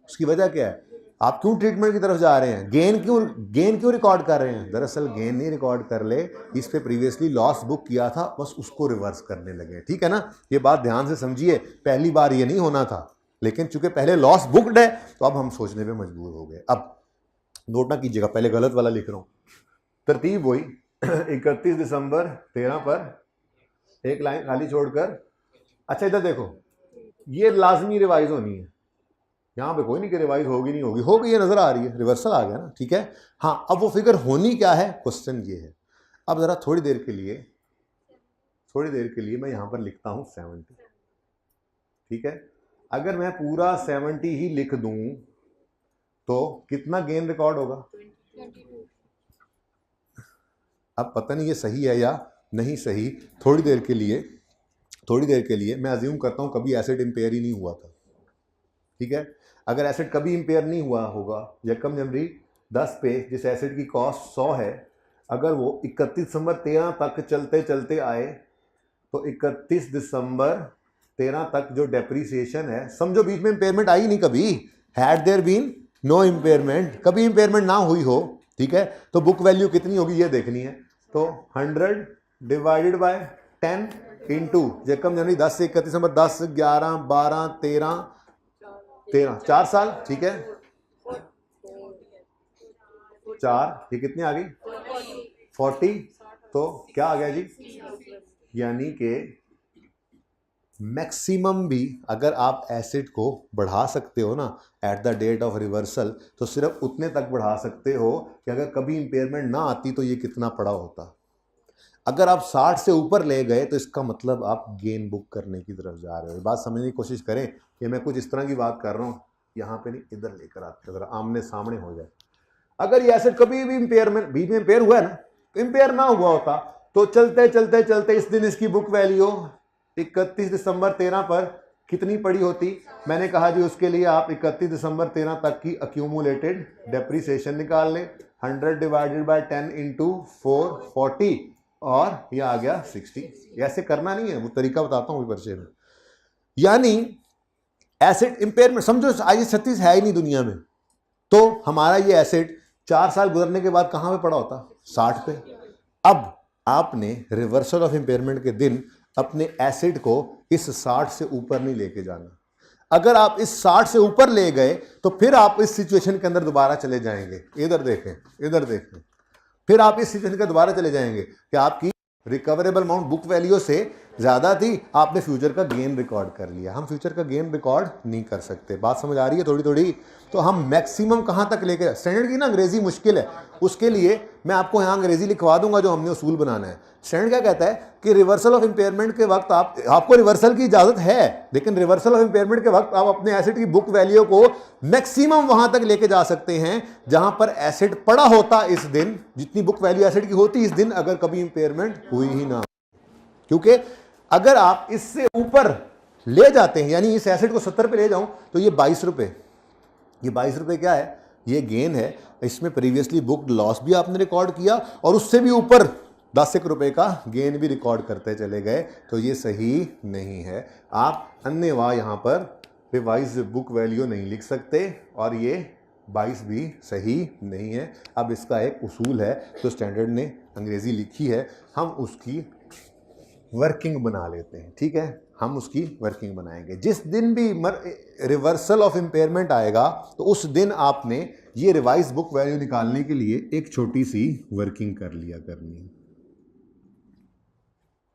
उसकी वजह क्या है? आप क्यों ट्रीटमेंट की तरफ जा रहे हैं? गेन क्यों रिकॉर्ड कर रहे हैं? दरअसल गेन नहीं रिकॉर्ड कर ले, इस पे प्रीवियसली लॉस बुक किया था, बस उसको रिवर्स करने लगे। ठीक है ना, ये बात ध्यान से समझिए, पहली बार ये नहीं होना था, लेकिन चूंकि पहले लॉस बुक्ड है तो अब हम सोचने पे मजबूर हो गए। अब नोट ना कीजिएगा, पहले गलत वाला लिख रहा हूं, तरतीब वही 31 दिसंबर 13 पर एक लाइन खाली छोड़कर। अच्छा इधर देखो, ये लाजमी रिवाइज होनी है, यहां पे कोई नहीं कि रिवाइज होगी नहीं होगी, हो गई है, नजर आ रही है, रिवर्सल आ गया ना। ठीक है, हाँ, अब वो फिगर होनी क्या है, क्वेश्चन ये है। अब जरा थोड़ी देर के लिए मैं यहां पर लिखता हूं 70। ठीक है, अगर मैं पूरा 70 ही लिख दूं तो कितना गेन रिकॉर्ड होगा? 22। अब पता नहीं ये सही है या नहीं सही, थोड़ी देर के लिए मैं अज्यूम करता हूं कभी एसेट इंपेयर ही नहीं हुआ था। ठीक है, अगर एसेट कभी इंपेयर नहीं हुआ होगा, यकम जनवरी 10 पे जिस एसेट की कॉस्ट 100 है, अगर वो 31 दिसंबर 13 तक चलते चलते आए, तो 31 दिसंबर 13 तक जो डेप्रीसिएशन है, समझो बीच में इंपेयरमेंट आई नहीं कभी, had there been no impairment, कभी इंपेयरमेंट ना हुई हो, ठीक है, तो बुक वैल्यू कितनी होगी ये देखनी है। तो 100 डिवाइडेड बाय 10 इंटू यकम जनवरी 10 से 31 दिसंबर 10, 11, 12, 13, 4 साल। ठीक है, 4, ये कितनी आ गई? 40। तो क्या आ गया जी? यानी कि मैक्सिमम भी अगर आप एसेट को बढ़ा सकते हो ना at the date of reversal, तो सिर्फ उतने तक बढ़ा सकते हो कि अगर कभी इंपेयरमेंट ना आती तो ये कितना पड़ा होता। अगर आप 60 से ऊपर ले गए तो इसका मतलब आप गेन बुक करने की तरफ जा रहे हो। बात समझने की कोशिश करें कि मैं कुछ इस तरह की बात कर रहा हूँ, यहाँ पे नहीं, इधर लेकर आते जरा आमने सामने हो जाए। अगर ये एसेट कभी भी इंपेयरमेंट बीच में इंपेयर हुआ है ना, इंपेयर ना हुआ होता तो चलते चलते चलते इस दिन इसकी बुक वैल्यू 31 दिसंबर 13 पर कितनी पड़ी होती? मैंने कहा जी उसके लिए आप 31 दिसंबर 13 तक की अक्यूमुलेटेड डेप्रीसिएशन निकाल लें, 100 डिवाइडेड बाय 10 इंटू 4, 40, और ये आ गया 60। ऐसे करना नहीं है, वो तरीका बताता हूँ पर्चे में। यानी एसेट इंपेयरमेंट समझो IAS 36 है ही नहीं दुनिया में, तो हमारा ये एसेट 4 साल गुजरने के बाद कहां पे पड़ा होता? 60 पे। अब आपने रिवर्सल ऑफ इंपेयरमेंट के दिन अपने एसेट को इस 60 से ऊपर नहीं लेके जाना। अगर आप इस 60 से ऊपर ले गए तो फिर आप इस सिचुएशन के अंदर दोबारा चले जाएंगे। इधर देखें, फिर आप इस सिचुएशन के दोबारा चले जाएंगे कि आपकी रिकवरेबल अमाउंट बुक वैल्यू से ज्यादा थी, आपने फ्यूचर का गेन रिकॉर्ड कर लिया। हम फ्यूचर का गेन रिकॉर्ड नहीं कर सकते। बात समझ आ रही है थोड़ी थोड़ी? तो हम मैक्सिमम कहां तक लेके, स्टैंडर्ड की ना अंग्रेजी मुश्किल है, उसके लिए मैं आपको यहां अंग्रेजी लिखवा दूंगा जो हमने उसूल बनाना है। स्टैंडर्ड क्या कहता है कि रिवर्सल ऑफ इंपेयरमेंट के वक्त आपको रिवर्सल की इजाजत है, लेकिन रिवर्सल ऑफ इंपेयरमेंट के वक्त आप अपने एसेट की बुक वैल्यू को मैक्सिमम वहां तक लेके जा सकते हैं जहां पर एसेट पड़ा होता इस दिन, जितनी बुक वैल्यू एसेट की होती इस दिन, अगर कभी इंपेयरमेंट हुई ही ना। क्योंकि अगर आप इससे ऊपर ले जाते हैं, यानी इस एसेट को 70 पे ले जाऊं, तो ये 22 रुपए, ये 22 रुपए क्या है? ये गेन है। इसमें प्रीवियसली बुक्ड लॉस भी आपने रिकॉर्ड किया और उससे भी ऊपर 10 रुपए का गेन भी रिकॉर्ड करते चले गए, तो ये सही नहीं है। आप अन्यथा यहां पर रिवाइज बुक वैल्यू नहीं लिख सकते और ये 22 भी सही नहीं है। अब इसका एक उसूल है जो स्टैंडर्ड ने अंग्रेजी लिखी है, हम उसकी वर्किंग बना लेते हैं। ठीक है, हम उसकी वर्किंग बनाएंगे। जिस दिन भी रिवर्सल ऑफ इंपेयरमेंट आएगा तो उस दिन आपने ये रिवाइज बुक वैल्यू निकालने के लिए एक छोटी सी वर्किंग कर लिया करनी है।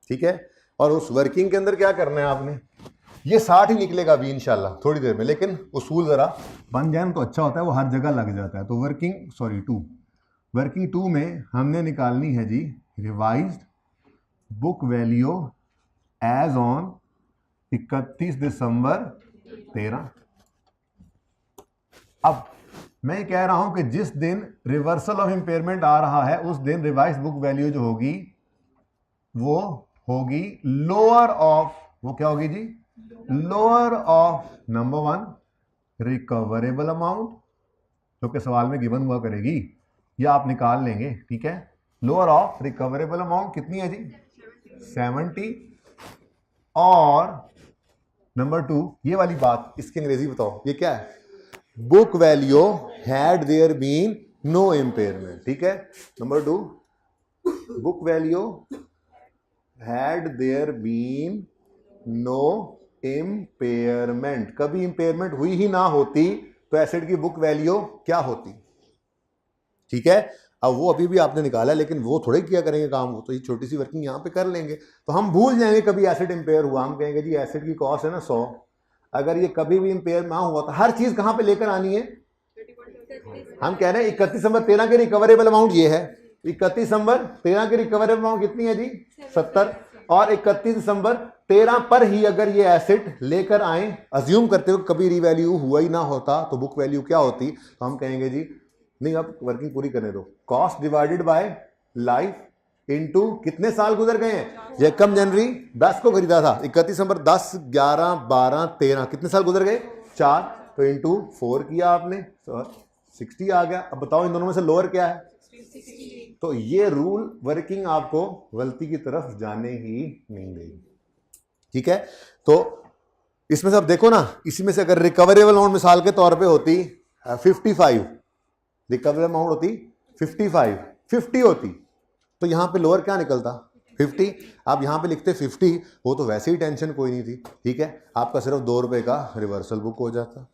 ठीक है। और उस वर्किंग के अंदर क्या करना है आपने, ये 60 ही निकलेगा अभी इंशाल्लाह थोड़ी देर में, लेकिन उसूल ज़रा बन जाए तो अच्छा होता है, वो हर जगह लग जाता है। तो वर्किंग टू में हमने निकालनी है जी revised book value as on 31 दिसंबर 13। अब मैं कह रहा हूं कि जिस दिन रिवर्सल ऑफ इंपेयरमेंट आ रहा है उस दिन रिवाइज बुक वैल्यू जो होगी वो होगी लोअर ऑफ, वो क्या होगी जी, lower of number 1 recoverable amount, जो कि सवाल में गिवन हुआ करेगी, या आप निकाल लेंगे, ठीक है। लोअर ऑफ रिकवरेबल अमाउंट कितनी है जी, 70। और नंबर 2 ये वाली बात, इसकी अंग्रेजी बताओ, ये क्या है, book value had there been no impairment, ठीक है। Number 2 book value had there been no impairment, कभी इम्पेयरमेंट हुई ही ना होती तो एसेट की बुक वैल्यू क्या होती, ठीक है। अब वो अभी भी आपने निकाला, लेकिन वो थोड़े किया करेंगे काम, वो तो ये छोटी सी वर्किंग यहां पे कर लेंगे, तो हम भूल जाएंगे कभी एसेट इंपेयर हुआ, हम कहेंगे जी एसेट की कॉस्ट है ना 100, अगर ये कभी भी इंपेयर ना हुआ तो हर चीज कहां पे लेकर आनी है, हम कह रहे हैं 31 दिसंबर 13 के रिकवरेबल अमाउंट ये है, 31 दिसंबर 13 के रिकवरेबल अमाउंट कितनी है जी 70, और 31 दिसंबर 13 पर ही अगर ये एसेट लेकर आए, अज्यूम करते हुए कभी रीवैल्यू हुआ ही ना होता तो बुक वैल्यू क्या होती, तो हम कहेंगे जी नहीं, अब वर्किंग पूरी करने दो, cost divided by life into कितने साल गुजर गए हैं, यकम जनवरी 10 को खरीदा था, 31 दिसंबर 10 11 12 13 कितने साल गुजर गए 4, तो इनटू 4 किया आपने, 60 आ गया। अब बताओ इन दोनों में से लोअर क्या है, तो ये रूल वर्किंग आपको गलती की तरफ जाने ही नहीं देगी, ठीक है। तो इसमें से अब देखो ना, इसी में से अगर रिकवरेबल अमाउंट मिसाल के तौर पे होती 55, रिकवरेबल अमाउंट होती 50 होती, तो यहां पे लोअर क्या निकलता 50, आप यहां पे लिखते 50, वो तो वैसे ही टेंशन कोई नहीं थी, ठीक है, आपका सिर्फ 2 रुपए का रिवर्सल बुक हो जाता,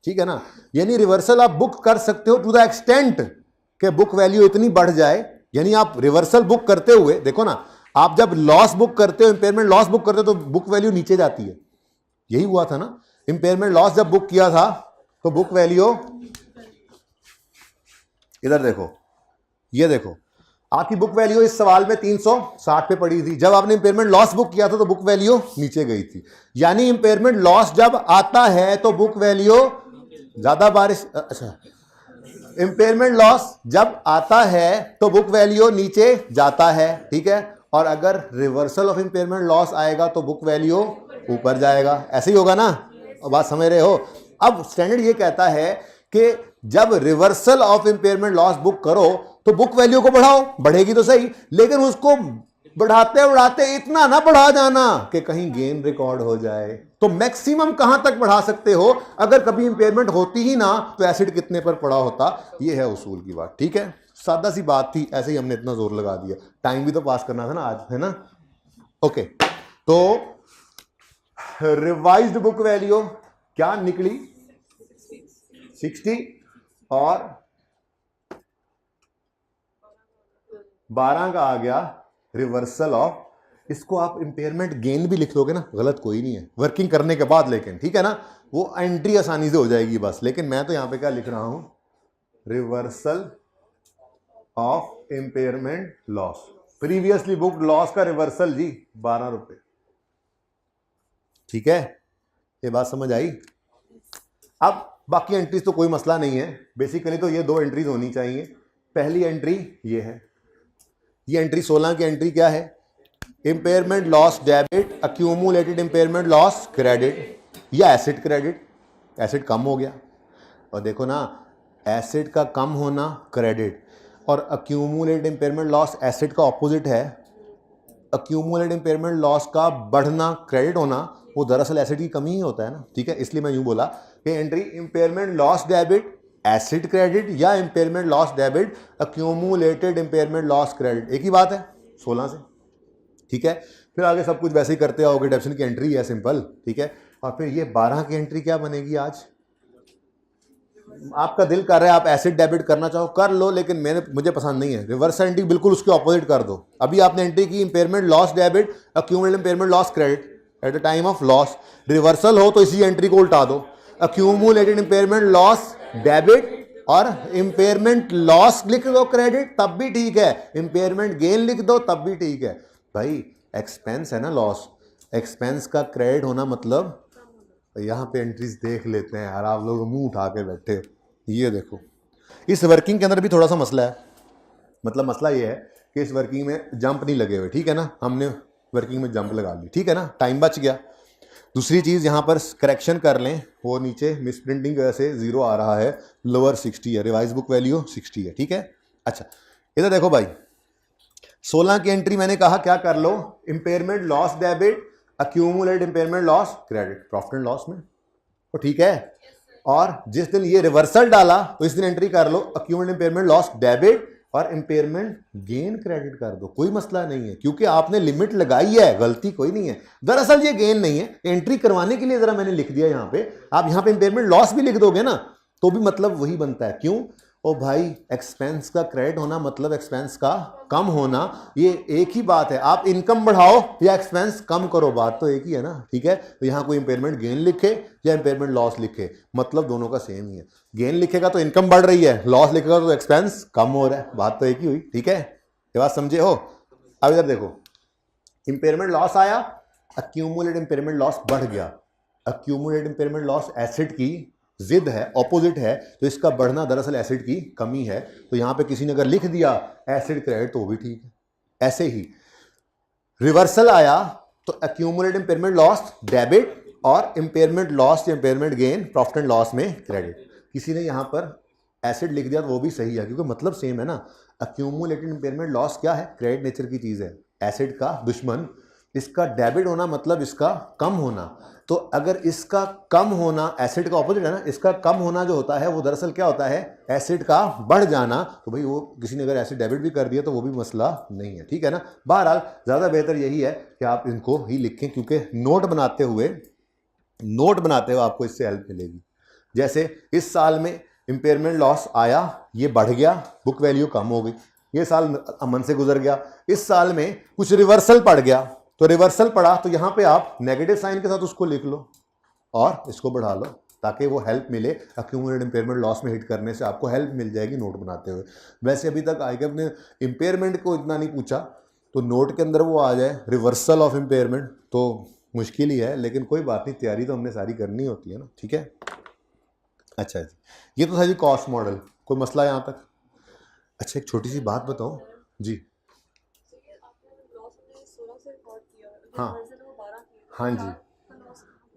ठीक है ना। यानी रिवर्सल आप बुक कर सकते हो टू द एक्सटेंट के बुक वैल्यू इतनी बढ़ जाए, यानी आप रिवर्सल बुक करते हुए देखो ना, आप जब लॉस बुक करते हो, इंपेयरमेंट लॉस बुक करते हो तो बुक वैल्यू नीचे जाती है, यही हुआ था ना, इंपेयरमेंट लॉस जब बुक किया था तो बुक वैल्यू, इधर देखो, ये देखो आपकी बुक वैल्यू इस सवाल में 360 पे पड़ी थी, जब आपने इंपेयरमेंट लॉस बुक किया था तो बुक वैल्यू नीचे गई थी, यानी इंपेयरमेंट लॉस जब आता है तो बुक वैल्यू ज्यादा बारिश, अच्छा, इंपेयरमेंट लॉस जब आता है तो बुक वैल्यू नीचे जाता है, ठीक है, और अगर रिवर्सल ऑफ इंपेयरमेंट लॉस आएगा तो बुक वैल्यू ऊपर जाएगा, ऐसे ही होगा ना, बात समझ रहे हो। अब स्टैंडर्ड ये कहता है कि जब reversal of impairment loss book करो तो बुक वैल्यू को बढ़ाओ, बढ़ेगी तो सही, लेकिन उसको बढ़ाते बढ़ाते इतना ना बढ़ा जाना कि कहीं गेन रिकॉर्ड हो जाए। तो मैक्सिमम कहां तक बढ़ा सकते हो, अगर कभी इंपेयरमेंट होती ही ना तो एसिड कितने पर पड़ा होता, ये है उसूल की बात, ठीक है। सादा सी बात थी, ऐसे ही हमने इतना जोर लगा दिया, टाइम भी तो पास करना था ना आज, है ना। ओके, तो रिवाइज्ड बुक वैल्यू क्या निकली 60 और 12 का आ गया रिवर्सल ऑफ, इसको आप इंपेयरमेंट गेन भी लिख लोगे ना, गलत कोई नहीं है वर्किंग करने के बाद, लेकिन ठीक है ना, वो एंट्री आसानी से हो जाएगी बस। लेकिन मैं तो यहां पे क्या लिख रहा हूं, reversal of impairment loss, previously booked loss का रिवर्सल जी 12 रुपए, ठीक है, ये बात समझ आई। अब बाकी एंट्रीज तो कोई मसला नहीं है, बेसिकली तो ये 2 एंट्रीज होनी चाहिए। पहली एंट्री ये है, ये एंट्री 16 की एंट्री क्या है, impairment loss debit, accumulated impairment loss credit या एसेट क्रेडिट, एसेट कम हो गया, और देखो ना एसेट का कम होना क्रेडिट, और अक्यूमुलेटेड इंपेयरमेंट लॉस एसेट का ऑपोजिट है, अक्यूमुलेटेड इंपेयरमेंट लॉस का बढ़ना क्रेडिट होना, वो दरअसल एसेट की कमी ही होता है ना, ठीक है। इसलिए मैं यूं बोला कि entry impairment loss debit acid credit या impairment loss debit accumulated impairment loss credit, एक ही बात है 16 से, ठीक है। फिर आगे सब कुछ वैसे ही करते आओगे, डेप्शन की एंट्री है सिंपल, ठीक है। और फिर ये 12 की एंट्री क्या बनेगी आज, आपका दिल कर रहा है आप एसिड डेबिट करना चाहो कर लो, लेकिन मुझे पसंद नहीं है। रिवर्स एंट्री बिल्कुल उसके ऑपोजिट कर दो। अभी आपने एंट्री की impairment loss debit, accumulated impairment loss credit at the time of loss. Reversal हो तो इसी एंट्री को उल्टा दो, अक्यूमुलेटेड इंपेयरमेंट लॉस डेबिट और इंपेयरमेंट लॉस लिख दो क्रेडिट, तब भी ठीक है। इंपेयरमेंट गेन लिख दो तब भी ठीक है। भाई एक्सपेंस है ना लॉस, एक्सपेंस का क्रेडिट होना मतलब, यहाँ पे एंट्रीज देख लेते हैं यार, आप लोग मुंह उठा के बैठे। ये देखो इस वर्किंग के अंदर भी थोड़ा सा मसला है। मतलब मसला ये है कि इस वर्किंग में जंप नहीं लगे हुए, ठीक है ना, हमने वर्किंग में जंप लगा ली, ठीक है ना, टाइम बच गया। दूसरी चीज़ यहाँ पर करेक्शन कर लें, वो नीचे मिस प्रिंटिंग की वजह से 0 आ रहा है, लोअर 60 है, रिवाइज बुक वैल्यू 60 है, ठीक है। अच्छा इधर देखो भाई 16 की एंट्री मैंने कहा क्या कर लो, impairment loss debit, accumulated impairment loss credit profit and loss में, तो ठीक है। और जिस दिन ये रिवर्सल डाला तो इस दिन एंट्री कर लो अक्यूमुलेटेड इंपेयरमेंट लॉस डेबिट और इंपेयरमेंट गेन क्रेडिट कर दो, कोई मसला नहीं है, क्योंकि आपने लिमिट लगाई है, गलती कोई नहीं है। दरअसल ये गेन नहीं है, एंट्री करवाने के लिए जरा मैंने लिख दिया यहाँ पे। आप यहाँ पे इंपेयरमेंट लॉस भी लिख दोगे ना तो भी मतलब वही बनता है। क्यों? ओ भाई एक्सपेंस का क्रेडिट होना मतलब एक्सपेंस का कम होना, ये एक ही बात है। आप इनकम बढ़ाओ या एक्सपेंस कम करो, बात तो एक ही है ना, ठीक है। तो यहाँ कोई इंपेयरमेंट गेन लिखे या इंपेयरमेंट लॉस लिखे, मतलब दोनों का सेम ही है। गेन लिखेगा तो इनकम बढ़ रही है, लॉस लिखेगा तो एक्सपेंस कम हो रहा है, बात तो एक ही हुई, ठीक है। ये बात समझे हो? अब इधर देखो इंपेयरमेंट लॉस आया, अक्यूमुलेटेड इंपेयरमेंट लॉस बढ़ गया। अक्यूमुलेटेड इंपेयरमेंट लॉस एसिड की जिद है, ऑपोजिट है, तो इसका बढ़ना दरअसल एसिड की कमी है। तो यहां पे किसी ने अगर लिख दिया एसिड क्रेडिट तो वो भी ठीक है। ऐसे ही रिवर्सल आया तो अक्यूमुलेटेड इंपेयरमेंट लॉस डेबिट और इंपेयरमेंट लॉस या impairment gain profit and loss में क्रेडिट। किसी ने यहां पर एसिड लिख दिया तो वो भी सही है, क्योंकि मतलब सेम है ना। अक्यूमुलेटेड इंपेयरमेंट लॉस क्या है? क्रेडिट नेचर की चीज है, एसिड का दुश्मन। इसका डेबिट होना मतलब इसका कम होना। तो अगर इसका कम होना एसिड का ऑपोजिट है ना, इसका कम होना जो होता है वो दरअसल क्या होता है? एसिड का बढ़ जाना। तो भाई वो किसी ने अगर एसिड डेबिट भी कर दिया तो वो भी मसला नहीं है, ठीक है ना। बहरहाल ज़्यादा बेहतर यही है कि आप इनको ही लिखें, क्योंकि नोट बनाते हुए आपको इससे हेल्प मिलेगी। जैसे इस साल में इंपेयरमेंट लॉस आया, ये बढ़ गया, बुक वैल्यू कम हो गई, ये साल अमन से गुजर गया। इस साल में कुछ रिवर्सल पड़ गया, तो रिवर्सल पड़ा तो यहां पे आप नेगेटिव साइन के साथ उसको लिख लो और इसको बढ़ा लो, ताकि वो हेल्प मिले। अक्यूमुलेटेड इंपेयरमेंट लॉस में हिट करने से आपको हेल्प मिल जाएगी नोट बनाते हुए। वैसे अभी तक आईकेएफ ने इंपेयरमेंट को इतना नहीं पूछा, तो नोट के अंदर वो आ जाए रिवर्सल ऑफ इंपेयरमेंट तो मुश्किल ही है, लेकिन कोई बात नहीं, तैयारी तो हमने सारी करनी होती है ना, ठीक है। अच्छा जी, ये तो था जी कॉस्ट मॉडल, कोई मसला यहाँ तक? अच्छा एक छोटी सी बात बताओ जी। हाँ हाँ जी,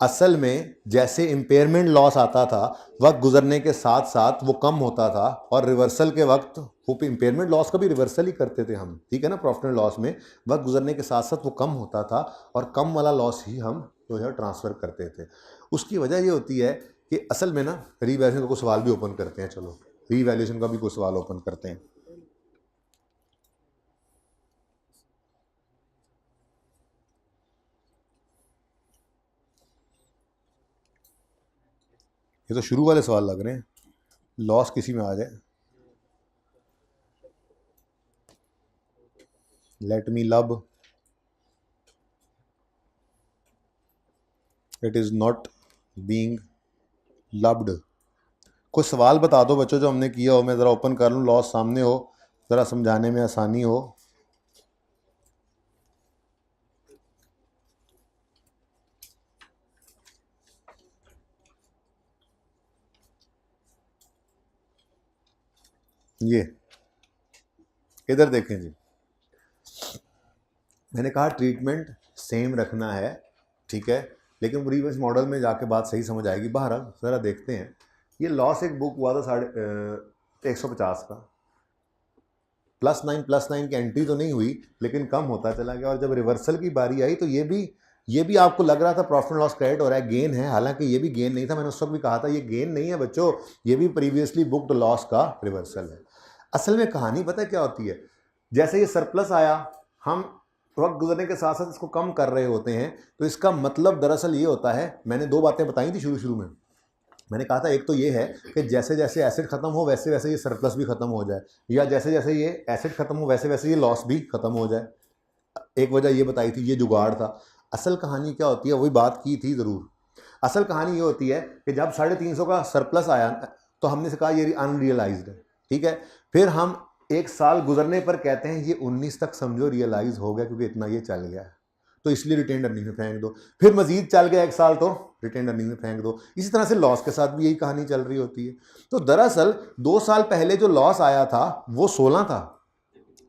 असल में जैसे इंपेयरमेंट लॉस आता था वक्त गुजरने के साथ साथ वो कम होता था, और रिवर्सल के वक्त वो इंपेयरमेंट लॉस का भी रिवर्सल ही करते थे हम, ठीक है ना। प्रॉफिट एंड लॉस में वक्त गुजरने के साथ साथ वो कम होता था और कम वाला लॉस ही हम जो है ट्रांसफ़र करते थे। उसकी वजह ये होती है कि असल में ना रीवैल्यूएशन का कोई सवाल भी ओपन करते हैं, चलो रीवैल्यूएशन का भी कोई सवाल ओपन करते हैं। ये तो शुरू वाले सवाल लग रहे हैं, लॉस किसी में आ जाए। लेट मी लब, इट इज़ नॉट बीइंग लब्ड। कोई सवाल बता दो बच्चों जो हमने किया हो, मैं ज़रा ओपन कर लूँ, लॉस सामने हो, ज़रा समझाने में आसानी हो। ये इधर देखें जी, मैंने कहा ट्रीटमेंट सेम रखना है, ठीक है, लेकिन रिवर्स मॉडल में जाके बात सही समझ आएगी। बहरहाल ज़रा देखते हैं। ये लॉस एक बुक हुआ था 150 का, +9 की एंट्री तो नहीं हुई लेकिन कम होता चला गया, और जब रिवर्सल की बारी आई तो ये भी आपको लग रहा था प्रॉफिट एंड लॉस क्रेडिट हो रहा है, गेन है, हालांकि ये भी गेन नहीं था। मैंने उस वक्त भी कहा था ये गेन नहीं है बच्चों, ये भी प्रीवियसली बुक्ड लॉस का रिवर्सल है। असल में कहानी पता है क्या होती है? जैसे ये सरप्लस आया, हम वक्त गुजरने के साथ साथ इसको कम कर रहे होते हैं, तो इसका मतलब दरअसल ये होता है, मैंने 2 बातें बताई थी शुरू में। मैंने कहा था एक तो ये है कि जैसे जैसे एसेट खत्म हो वैसे वैसे ये सरप्लस भी खत्म हो जाए, या जैसे जैसे ये एसेट खत्म हो वैसे वैसे ये लॉस भी खत्म हो जाए। एक वजह ये बताई थी, ये जुगाड़ था। असल कहानी क्या होती है, वही बात की थी ज़रूर। असल कहानी ये होती है कि जब 350 का सरप्लस आया तो हमने से कहा ये अनरियलाइज्ड है, ठीक है। फिर हम एक साल गुजरने पर कहते हैं ये 19 तक समझो रियलाइज हो गया क्योंकि इतना ये चल गया है, तो इसलिए रिटेन अर्निंग में फेंक दो। फिर मजीद चल गया एक साल तो रिटेन अर्निंग में फेंक दो। इसी तरह से लॉस के साथ भी यही कहानी चल रही होती है। तो दरअसल 2 साल पहले जो लॉस आया था वो 16 था,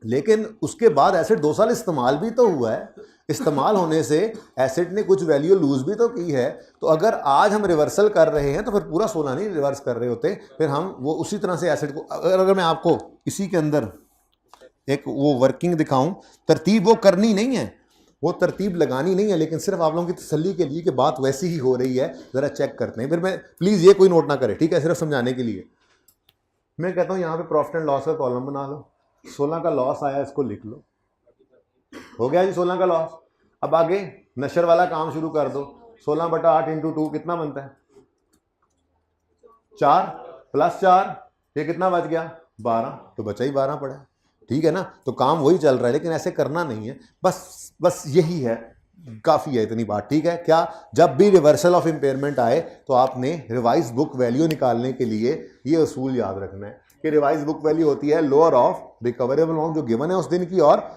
लेकिन उसके बाद एसेट 2 साल इस्तेमाल भी तो हुआ है। इस्तेमाल होने से एसेट ने कुछ वैल्यू लूज भी तो की है। तो अगर आज हम रिवर्सल कर रहे हैं तो फिर पूरा 16 नहीं रिवर्स कर रहे होते, फिर हम वो उसी तरह से एसेट को, अगर मैं आपको इसी के अंदर एक वो वर्किंग दिखाऊं, तरतीब वो करनी नहीं है, वो तरतीब लगानी नहीं है, लेकिन सिर्फ आप लोगों की तसल्ली के लिए कि बात वैसी ही हो रही है, ज़रा चेक करते हैं। फिर मैं प्लीज़ ये कोई नोट ना करे, ठीक है, सिर्फ समझाने के लिए मैं कहता हूँ यहाँ पे प्रॉफिट एंड लॉस का कॉलम बना लो। 16 का लॉस आया, इसको लिख लो, हो गया जी 16 का लॉस। अब आगे नशर वाला काम शुरू कर दो। 16/8 × 2 कितना बनता है? 4 + 4, ये कितना बच गया? 12, तो बचा ही 12 पड़ा है, ठीक है ना। तो काम वही चल रहा है, लेकिन ऐसे करना नहीं है, बस यही है, काफ़ी है इतनी बात, ठीक है। क्या, जब भी रिवर्सल ऑफ इम्पेयरमेंट आए तो आपने रिवाइज बुक वैल्यू निकालने के लिए ये असूल याद रखना है कि रिवाइज बुक वैल्यू होती है लोअर ऑफ रिकवरेबल अमाउंट जो गिवन है उस दिन की, और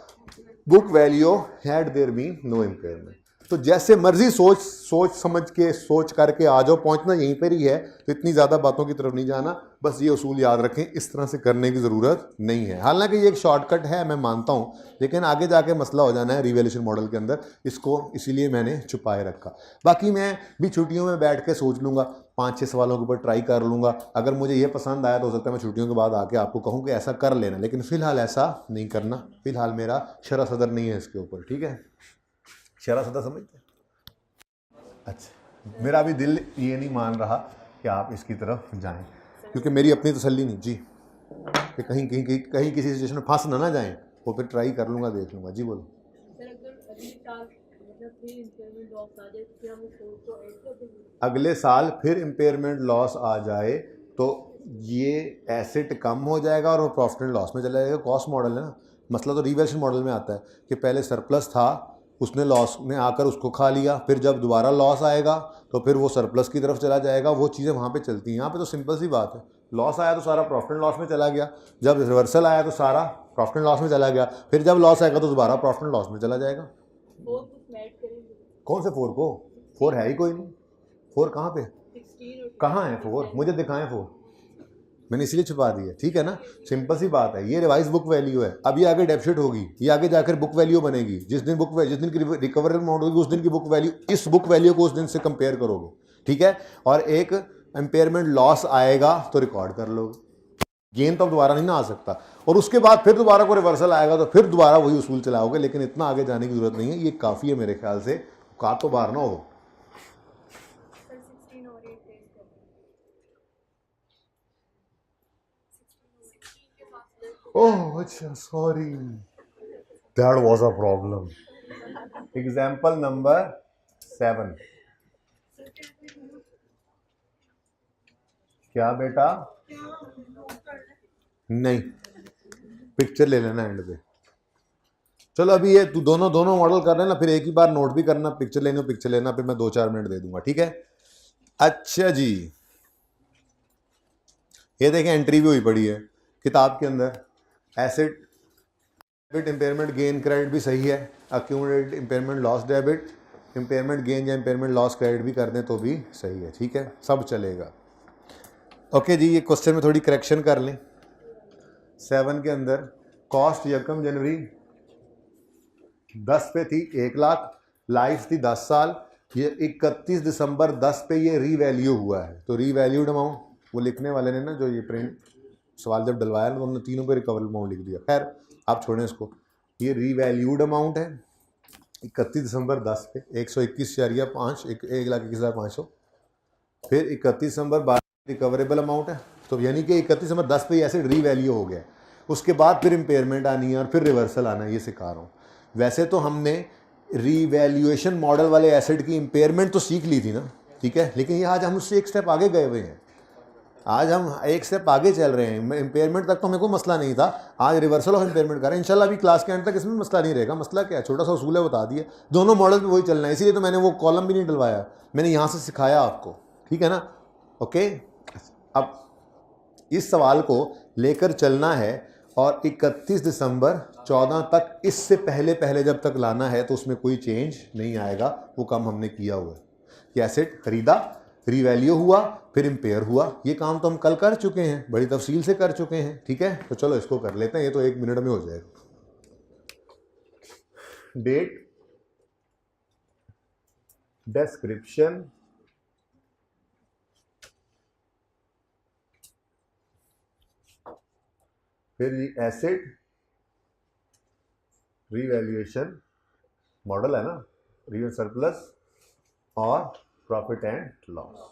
book value had there been no impairment. तो जैसे मर्जी सोच समझ के सोच करके आ जाओ, पहुंचना यहीं पर ही है। तो इतनी ज़्यादा बातों की तरफ नहीं जाना, बस ये उसूल याद रखें, इस तरह से करने की ज़रूरत नहीं है। हालांकि ये एक शॉर्टकट है, मैं मानता हूँ, लेकिन आगे जाके मसला हो जाना है रिवैल्यूएशन मॉडल के अंदर, इसको इसीलिए मैंने छुपाए रखा। बाकी मैं भी छुट्टियों में बैठ के सोच लूँगा, 5-6 सवालों के ऊपर ट्राई कर लूँगा। अगर मुझे ये पसंद आया तो हो सकता है मैं छुट्टियों के बाद आके आपको कहूँ कि ऐसा कर लेना, लेकिन फ़िलहाल ऐसा नहीं करना। फ़िलहाल मेरा शरह सदर नहीं है इसके ऊपर, ठीक है। शरह सदर समझते हैं? अच्छा, मेरा अभी दिल ये नहीं मान रहा कि आप इसकी तरफ जाएं, क्योंकि मेरी अपनी तसल्ली नहीं जी कि कहीं किसी सिचुएशन में फंस ना जाएं। वो फिर ट्राई कर लूँगा, देख लूँगा जी। बोलो। अगले साल फिर इम्पेयरमेंट लॉस आ जाए तो ये एसेट कम हो जाएगा और वो प्रॉफिट एंड लॉस में चला जाएगा। कॉस्ट मॉडल है ना, मसला तो रिवैल्यूएशन मॉडल में आता है कि पहले सरप्लस था, उसने लॉस में आकर उसको खा लिया, फिर जब दोबारा लॉस आएगा तो फिर वो सरप्लस की तरफ चला जाएगा। वो चीज़ें वहाँ पे चलती हैं। यहाँ पे तो सिंपल सी बात है, लॉस आया तो सारा प्रॉफिट एंड लॉस में चला गया, जब रिवर्सल आया तो सारा प्रॉफिट एंड लॉस में चला गया, फिर जब लॉस आएगा तो दोबारा प्रॉफिट एंड लॉस में चला जाएगा। कौन से 4 को? 4 है ही कोई नहीं। 4 कहाँ पे, कहाँ है 4? मुझे दिखाएं 4, मैंने इसलिए छुपा दिया, ठीक है ना। सिंपल सी बात है, ये रिवाइज बुक वैल्यू है। अब ये आगे डेप्ट शीट होगी, ये आगे जाकर बुक वैल्यू बनेगी। जिस दिन की रिकवरेबल अमाउंट होगी उस दिन की बुक वैल्यू, इस बुक वैल्यू को उस दिन से कंपेयर करोगे, ठीक है। और एक इम्पेयरमेंट लॉस आएगा तो रिकॉर्ड कर लोगे, गेन तो दोबारा नहीं ना आ सकता। और उसके बाद फिर दोबारा को रिवर्सल आएगा तो फिर दोबारा वही उसूल चलाओगे, लेकिन इतना आगे जाने की जरूरत नहीं है, ये काफ़ी है मेरे ख्याल से। का तो बाहर ना हो। ओह अच्छा, sorry, that was a problem. Example number 7। क्या बेटा? नहीं, पिक्चर ले लेना एंड पे। चलो अभी ये तू दोनों मॉडल कर लेना, फिर एक ही बार नोट भी करना, पिक्चर लेना, फिर मैं 2-4 मिनट दे दूंगा, ठीक है। अच्छा जी, ये देखें एंट्री भी हुई पड़ी है किताब के अंदर। Asset debit, impairment gain credit भी सही है, accumulated impairment loss debit, impairment gain या इम्पेयरमेंट लॉस क्रेडिट भी कर दें तो भी सही है, ठीक है, सब चलेगा। ओके जी, ये क्वेश्चन में थोड़ी करेक्शन कर लें। 7 के अंदर कॉस्ट 1 जनवरी 10 पे थी 1 लाख, लाइफ थी 10 साल, ये 31 दिसंबर 10 पे ये रीवैल्यू हुआ है। तो रीवैल्यूड अमाउंट, वो लिखने वाले ने ना जो ये प्रिंट सवाल जब डलवाया ना, तो उन्होंने तीनों पे रिकवरेबल अमाउंट लिख दिया। खैर आप छोड़ें इसको, ये रीवैल्यूड अमाउंट है 31 दिसंबर 10 पे 121.5, 1,21,500। फिर 31 दिसंबर 12 रिकवरेबल अमाउंट है, तो यानी कि 31 दिसंबर 10 पे ऐसे रीवैल्यू हो गया। उसके बाद फिर इम्पेयरमेंट आनी है और फिर रिवर्सल आना है, ये सिखा रहा हूँ। वैसे तो हमने रीवैल्यूएशन मॉडल वाले एसेट की इम्पेयरमेंट तो सीख ली थी ना, ठीक है। लेकिन ये आज हम उससे एक स्टेप आगे गए हुए हैं, आज हम एक स्टेप आगे चल रहे हैं। इम्पेयरमेंट तक तो हमें कोई मसला नहीं था, आज रिवर्सल ऑफ इम्पेयरमेंट कर रहे हैं। इंशाल्लाह अभी क्लास के एंड तक इसमें मसला नहीं रहेगा। मसला क्या है, छोटा सा उसूल है, बता दिया, दोनों मॉडल में वही चलना है। इसीलिए तो मैंने वो कॉलम भी नहीं डलवाया, मैंने यहाँ से सिखाया आपको, ठीक है ना। ओके, अब इस सवाल को लेकर चलना है और 31 दिसंबर 14 तक, इससे पहले पहले जब तक लाना है तो उसमें कोई चेंज नहीं आएगा। वो काम हमने किया हुआ है कि एसेट खरीदा, रीवैल्यू हुआ, फिर इम्पेयर हुआ। ये काम तो हम कल कर चुके हैं, बड़ी तफसील से कर चुके हैं, ठीक है। तो चलो इसको कर लेते हैं, ये तो 1 मिनट में हो जाएगा। डेट, डिस्क्रिप्शन, फिर ये एसेट रीवैल्यूएशन मॉडल है ना, रियल सरप्लस और प्रॉफिट एंड लॉस।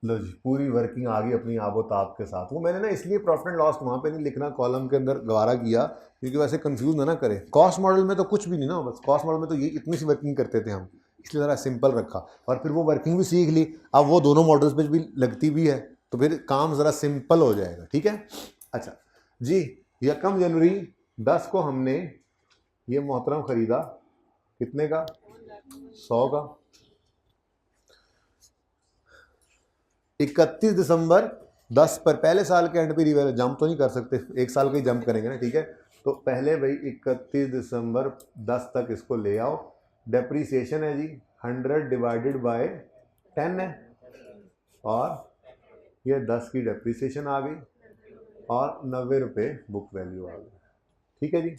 लो जी, पूरी वर्किंग आ गई अपनी आबोताब के साथ। वो मैंने ना इसलिए प्रॉफिट एंड लॉस वहाँ पे नहीं लिखना, कॉलम के अंदर गवारा किया, क्योंकि वैसे कंफ्यूज ना करें। कॉस्ट मॉडल में तो कुछ भी नहीं ना, बस कॉस्ट मॉडल में तो ये इतनी सी वर्किंग करते थे हम, इसलिए ज़रा सिंपल रखा और फिर वो वर्किंग भी सीख ली। अब वो दोनों मॉडल्स पे भी लगती भी है, तो फिर काम ज़रा सिंपल हो जाएगा, ठीक है। अच्छा जी, 1 जनवरी 10 को हमने ये मोहतरम ख़रीदा, कितने का, 100 का। 31 दिसंबर 10 पर, पहले साल के एंड पे रिवैल्यू जंप तो नहीं कर सकते, एक साल का ही जंप करेंगे ना, ठीक है। तो पहले भाई 31 दिसंबर 10 तक इसको ले आओ। डेप्रीसिएशन है जी 100 डिवाइडेड बाय 10 है, और ये 10 की डेप्रीसिएशन आ गई और 90 रुपये बुक वैल्यू आ गई, ठीक है जी।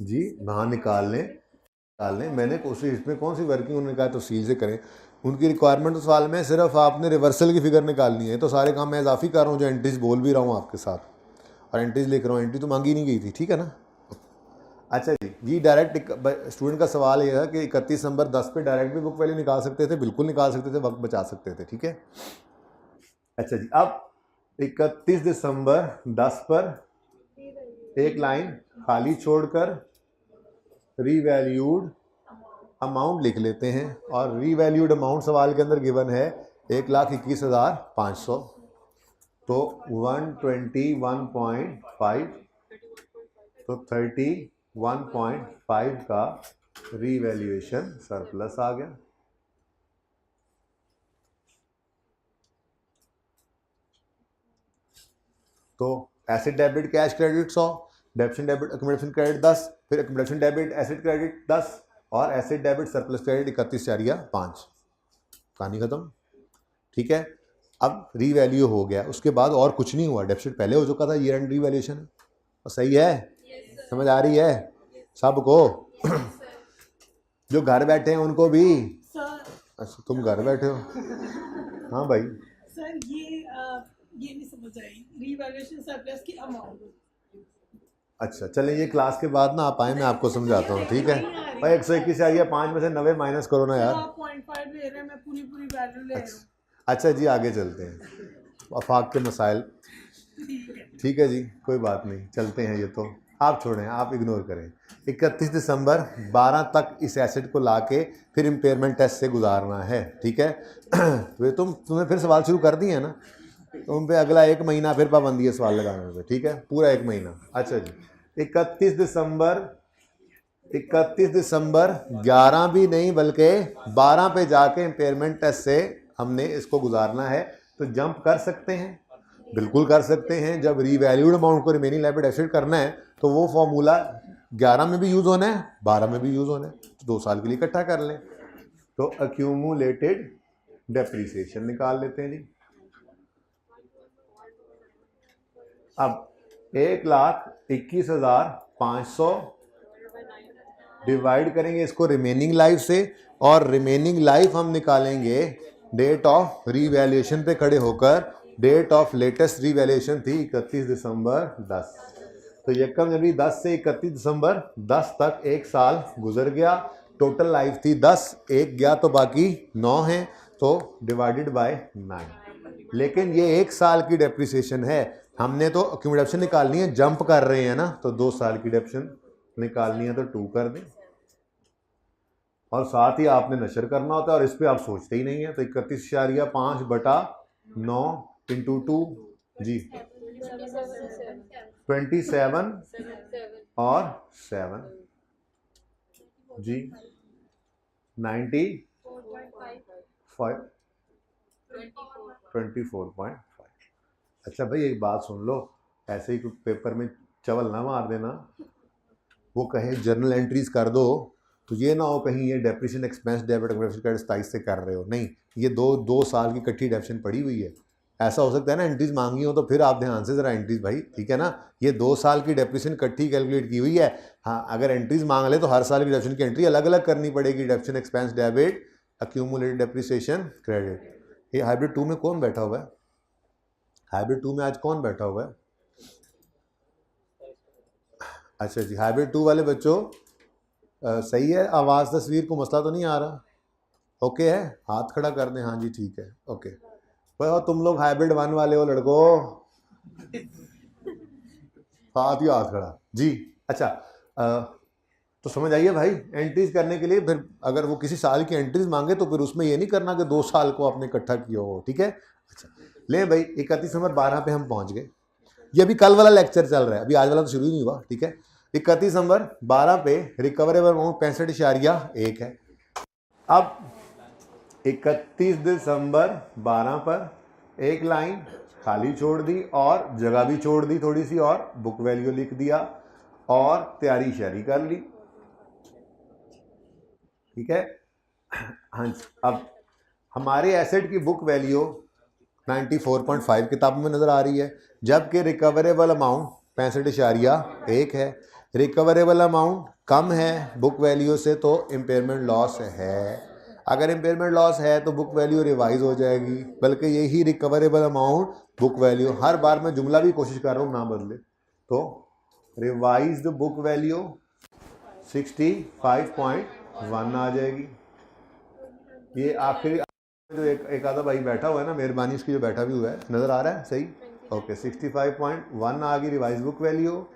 जी वहाँ निकाल लें, मैंने कोशिश, इसमें कौन सी वर्किंग उन्होंने कहा तफसील से करें। उनकी रिक्वायरमेंट तो सवाल में सिर्फ आपने रिवर्सल की फिगर निकालनी है, तो सारे काम मैं इजाफी कर रहा हूँ, जो एंट्रीज बोल भी रहा हूँ आपके साथ और एंट्रीज लिख रहा हूँ। एंट्री तो मांगी नहीं गई थी, ठीक है ना। अच्छा जी डायरेक्ट स्टूडेंट का सवाल ये है कि 31 दिसंबर 10 पे डायरेक्ट भी बुक वैल्यू निकाल सकते थे, बिल्कुल निकाल सकते थे, वक्त बचा सकते थे, ठीक है। अच्छा जी, अब 31 दिसंबर 10 पर एक लाइन खाली छोड़कर रीवैल्यूड अमाउंट लिख लेते हैं, और रीवैल्यूड अमाउंट सवाल के अंदर गिवन है 1,21,500, तो 121.5, तो 31.5 का रीवैल्यूएशन सरप्लस आ गया। तो एसेट डेबिट कैश क्रेडिट 100, डेबिशन डेबिट अकोमोडेशन क्रेडिट 10, फिर अकोमोडेशन डेबिट एसेट क्रेडिट 10 और एसेट डेबिट सरप्लस क्रेडिट 31/5। कहानी खत्म, ठीक है। अब रीवैल्यू हो गया, उसके बाद और कुछ नहीं हुआ, डेबिट पहले हो चुका था, ईयर एंड रीवैल्यूएशन। और सही है, समझ आ रही है सबको? जो घर बैठे हैं उनको भी। अच्छा तुम घर बैठे हो, हाँ भाई। सर ये नहीं समझ आई, रीवैल्यूएशन सरप्लस की अमाउंट। अच्छा चलें, ये क्लास के बाद ना आप आए, मैं आपको समझाता हूँ, ठीक है भाई। 121 आई है, 5 में से 90 माइनस करो ना यार। 0.5 ले रहे हैं, मैं पूरी वैल्यू ले रहा हूँ। अच्छा जी आगे चलते हैं, आफाक के मसाइल, ठीक है जी, कोई बात नहीं, चलते हैं। ये तो आप छोड़ें, आप इग्नोर करें। 31 दिसंबर 12 तक इस एसेट को लाके फिर इम्पेयरमेंट टेस्ट से गुजारना है, ठीक है। वे तुम्हें फिर सवाल शुरू कर दिए हैं ना, तुम पे अगला 1 महीना फिर पाबंदी है सवाल लगाने पे, ठीक है, पूरा 1 महीना। अच्छा जी 31 दिसंबर 11 भी नहीं बल्कि 12 पे जाके इम्पेयरमेंट टेस्ट से हमने इसको गुजारना है। तो जंप कर सकते हैं, बिल्कुल कर सकते हैं। जब रीवैल्यूड अमाउंट को रिमेनिंग लायबिलिटी एसेट करना है तो वो फॉर्मूला 11 में भी यूज़ होना है, 12 में भी यूज़ होना है, तो 2 साल के लिए इकट्ठा कर लें। तो अक्यूमुलेटेड डेप्रीसिएशन निकाल लेते हैं जी। अब 1,21,500 डिवाइड करेंगे इसको रिमेनिंग लाइफ से, और रिमेनिंग लाइफ हम निकालेंगे डेट ऑफ रीवैल्यूएशन पे खड़े होकर। डेट ऑफ लेटेस्ट रीवैल्यूएशन थी 31 दिसंबर 10, तो 1 जनवरी 10 से 31 दिसंबर 10 तक 1 साल गुजर गया। टोटल लाइफ थी 10, 1 गया तो बाकी 9 है, तो डिवाइडेड बाय 9। लेकिन ये 1 साल की डेप्रिसिएशन है, हमने तो एक्यूमुलेशन निकालनी है, जंप कर रहे हैं ना, तो 2 साल की डेप्रिसिएशन निकालनी है तो 2 कर दें, और साथ ही आपने नशर करना होता है और इस पे आप सोचते ही नहीं है। तो 31.5/9 इंटू 2 जी 27 और 7 जी 95 24.5। अच्छा भाई एक बात सुन लो, ऐसे ही पेपर में चवल ना मार देना, वो कहे जर्नल एंट्रीज कर दो तो ये ना हो कहीं ये डेप्रिसिएशन एक्सपेंस डेबिट क्रेडिट 27 से कर रहे हो, नहीं, ये दो साल की इकट्ठी डेप्रिसिएशन पड़ी हुई है। ऐसा हो सकता है ना एंट्रीज मांगी हो तो फिर आप ध्यान से ज़रा एंट्रीज भाई, ठीक है ना, ये 2 साल की डेप्रिसिएशन इकट्ठी कैलकुलेट की हुई है। हाँ, अगर एंट्रीज मांग ले तो हर साल की डेप्रिसिएशन की एंट्री अलग अलग करनी पड़ेगी, depreciation expense debit accumulated depreciation credit. ये हाइब्रिड 2 में कौन बैठा हुआ है? हाइब्रिड 2 में आज कौन बैठा हुआ है? अच्छा जी, हाइब्रिड 2 वाले बच्चों सही है, आवाज़ तस्वीर को मसला तो नहीं आ रहा? ओके है, हाथ खड़ा कर दें, हाँ जी ठीक है, ओके। भाई और तुम लोग हाइब्रिड 1 वाले हो लड़कों, हाथ ही हाथ खड़ा जी। अच्छा तो समझ आइए भाई, एंट्रीज करने के लिए फिर अगर वो किसी साल की एंट्रीज मांगे तो फिर उसमें ये नहीं करना कि 2 साल को आपने इकट्ठा किया हो, ठीक है। अच्छा ले भाई 31/12 पे हम पहुंच गए, ये अभी कल वाला लेक्चर चल रहा है, अभी आज वाला तो शुरू ही नहीं हुआ, ठीक है। 31/12 पे रिकवरेबल अमाउंट 65.1 है। अब 31/12 पर एक लाइन खाली छोड़ दी और जगह भी छोड़ दी थोड़ी सी, और बुक वैल्यू लिख दिया और तैयारी शारी कर ली, ठीक है। हाँ, अब हमारे एसेट की बुक वैल्यू 94.5 किताब में नज़र आ रही है, जबकि रिकवरेबल अमाउंट 65.1 है। रिकवरेबल अमाउंट कम है बुक वैल्यू से तो इम्पेयरमेंट लॉस है, अगर इम्पेयरमेंट लॉस है तो बुक वैल्यू रिवाइज हो जाएगी, बल्कि यही रिकवरेबल अमाउंट बुक वैल्यू, हर बार मैं जुमला भी कोशिश कर रहा हूँ ना बदले, तो रिवाइज्ड बुक वैल्यू 65.1 आ जाएगी। ये आखिरी जो एक आधा भाई बैठा हुआ है ना, मेहरबानी इसकी जो बैठा भी हुआ है, नज़र आ रहा है सही, ओके 65.1 आ गई रिवाइज बुक वैल्यू।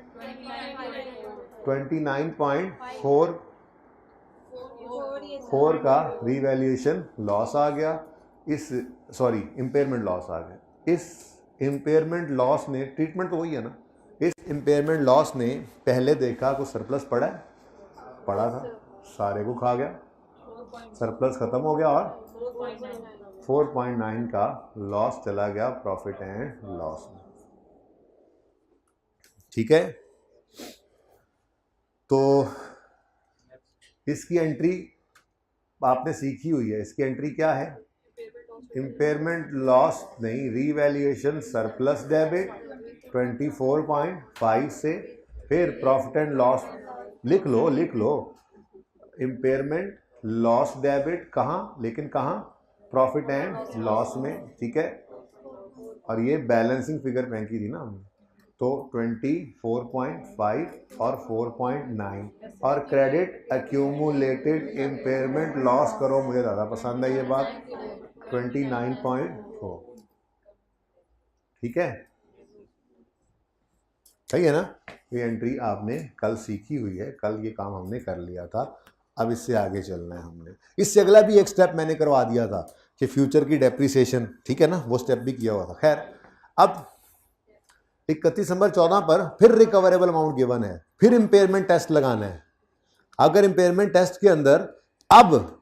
29.4 का रीवैल्यूएशन लॉस आ गया, इस सॉरी इम्पेयरमेंट लॉस आ गया। इस इम्पेयरमेंट लॉस ने, ट्रीटमेंट तो वही है ना, इस इम्पेयरमेंट लॉस ने पहले देखा कुछ सरप्लस पड़ा है, पड़ा था, सारे को खा गया, सरप्लस खत्म हो गया और 4.9 का लॉस चला गया प्रॉफिट एंड लॉस में, ठीक है। तो इसकी एंट्री आपने सीखी हुई है, इसकी एंट्री क्या है? इम्पेयरमेंट लॉस नहीं, रीवैल्यूएशन सरप्लस डेबिट 24.5 से, फिर प्रॉफिट एंड लॉस लिख लो, इम्पेयरमेंट लॉस डेबिट कहाँ, लेकिन कहाँ? प्रॉफिट एंड लॉस में, ठीक है। और ये बैलेंसिंग फिगर फेंकी थी ना हमने, तो 24.5 और 4.9, और क्रेडिट एक्यूमुलेटेड इम्पेयरमेंट लॉस करो, मुझे ज़्यादा पसंद है ये बात, 29.4, ठीक है, सही है ना। ये एंट्री आपने कल सीखी हुई है, कल ये काम हमने कर लिया था, अब इससे आगे चलना है हमने। इससे अगला भी एक स्टेप मैंने करवा दिया था कि फ्यूचर की डेप्रिसिएशन, ठीक है ना, वो स्टेप भी किया हुआ था। खैर अब 31/14 पर फिर रिकवरेबल अमाउंट गिवन है, फिर इंपेयरमेंट टेस्ट लगाना है। अगर इंपेयरमेंट टेस्ट के अंदर अब